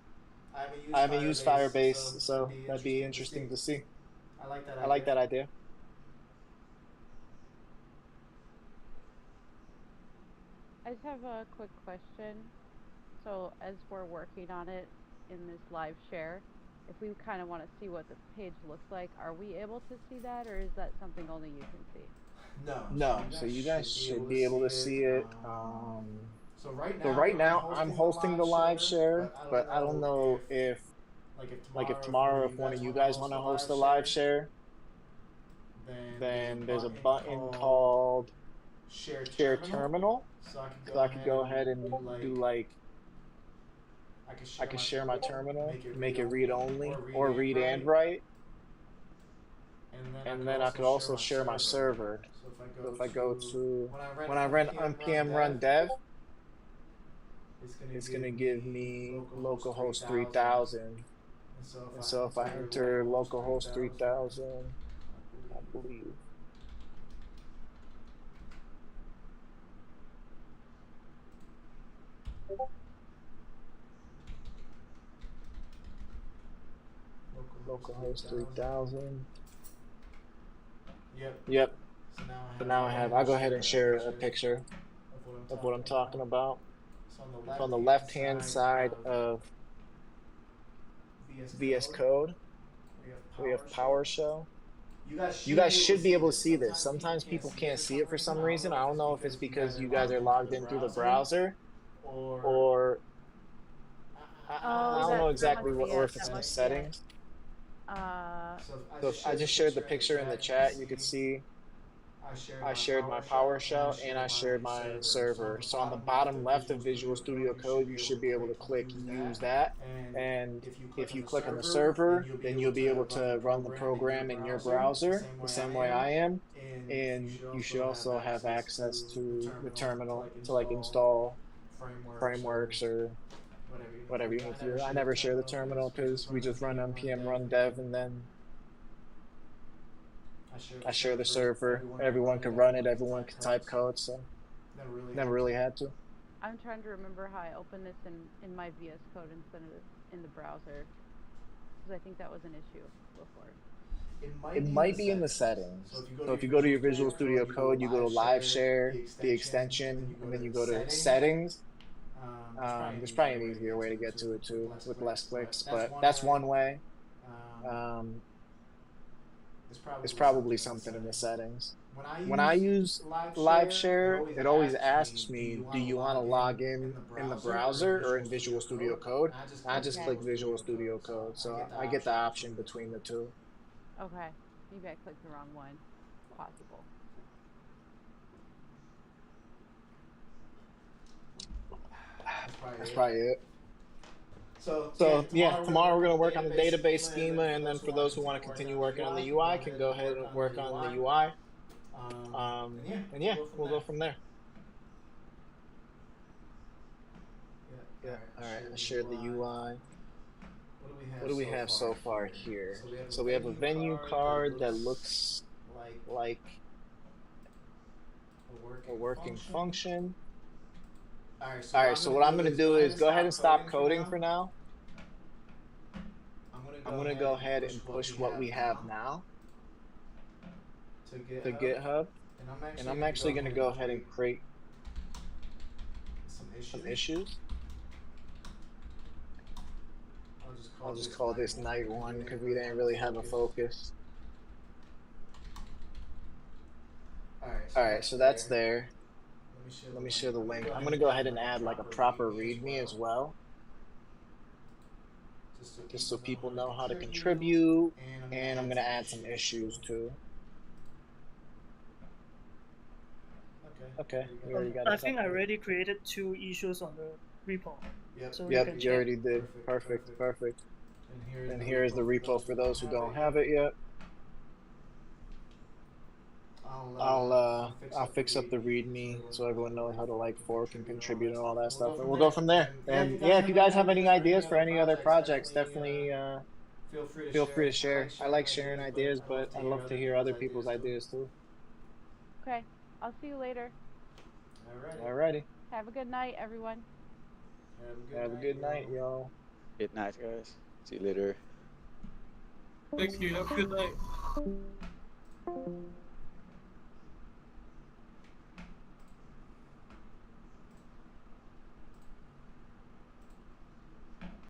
I haven't used Firebase, so that'd be interesting to see. I like that idea. I just have a quick question. So as we're working on it in this live share, if we kind of want to see what the page looks like, are we able to see that, or is that something only you can see? No, so you guys should be able to see it. So right now I'm hosting the live share, but I don't know if tomorrow if one of you guys want to host a live share, then there's a button called Share Terminal. So I could go ahead and do like, I can share my terminal, make it read only or read and write. And then I could also share my server. So if I go to, when I run npm run dev, it's going to give me localhost 3000. And so if I enter localhost 3000, I believe. Localhost 3000. Yep. So now I'll go ahead and share a picture of what I'm talking about. So on the left-hand side of VS Code, we have PowerShell. You guys should be able to see this. Sometimes people can't see it for some reason. I don't know if it's because you guys are logged in through the browser, or I don't know exactly what, or if it's in the settings. So if I just shared the picture in the chat, you could see I shared my PowerShell and I shared my server. So on the bottom left of Visual Studio Code, you should be able to click use that. And if you click on the server, then you'll be able to run the program in your browser the same way I am. And you should also have access to the terminal to like install frameworks or whatever you need to do. I never share the terminal because we just run npm run dev, and then I share the server. Everyone could run it, everyone could type code, so never really had to. I'm trying to remember how I opened this in my VS Code instead of in the browser, because I think that was an issue before. It might be in the settings. So if you go to your Visual Studio Code, you go to Live Share, the extension, and then you go to Settings. There's probably an easier way to get to it too, with less clicks, but that's one way. There's probably something in the settings. When I use Live Share, it always asks me, do you want to log in the browser or in Visual Studio Code? I just click Visual Studio Code, so I get the option between the two. Okay, maybe I clicked the wrong one. Possible. That's probably it. So yeah, tomorrow we're going to work on the database schema, and then for those who want to continue working on the UI can go ahead and work on the UI. And yeah, we'll go from there. Yeah, alright, I shared the UI. What do we have so far here? So we have a venue card that looks like a working function. Alright, so what I'm going to do is go ahead and stop coding for now. I'm gonna go ahead and push what we have now to to GitHub, and I'm actually gonna go ahead and create some issues. I'll just call this night 1 because we didn't really have a focus. Alright, so that's there. Let me share the link. I'm gonna go ahead and add like a proper README as well, just so people know how to contribute, and I'm gonna add some issues too. Okay, we already got it. I think I already created 2 issues on the repo. So you Yep, can you check. already did. Perfect. And here is the repo for those who don't have it yet. I'll fix up the README so everyone knows how to like fork and contribute and all that stuff, and we'll go from there. And yeah, if you guys have any ideas for any other projects, definitely feel free to share. I like sharing ideas, but I love to hear other people's ideas too. Okay, I'll see you later. Alrighty. Have a good night, everyone. Have a good night, y'all. Good night, guys. See you later. Thank you. Have a good night.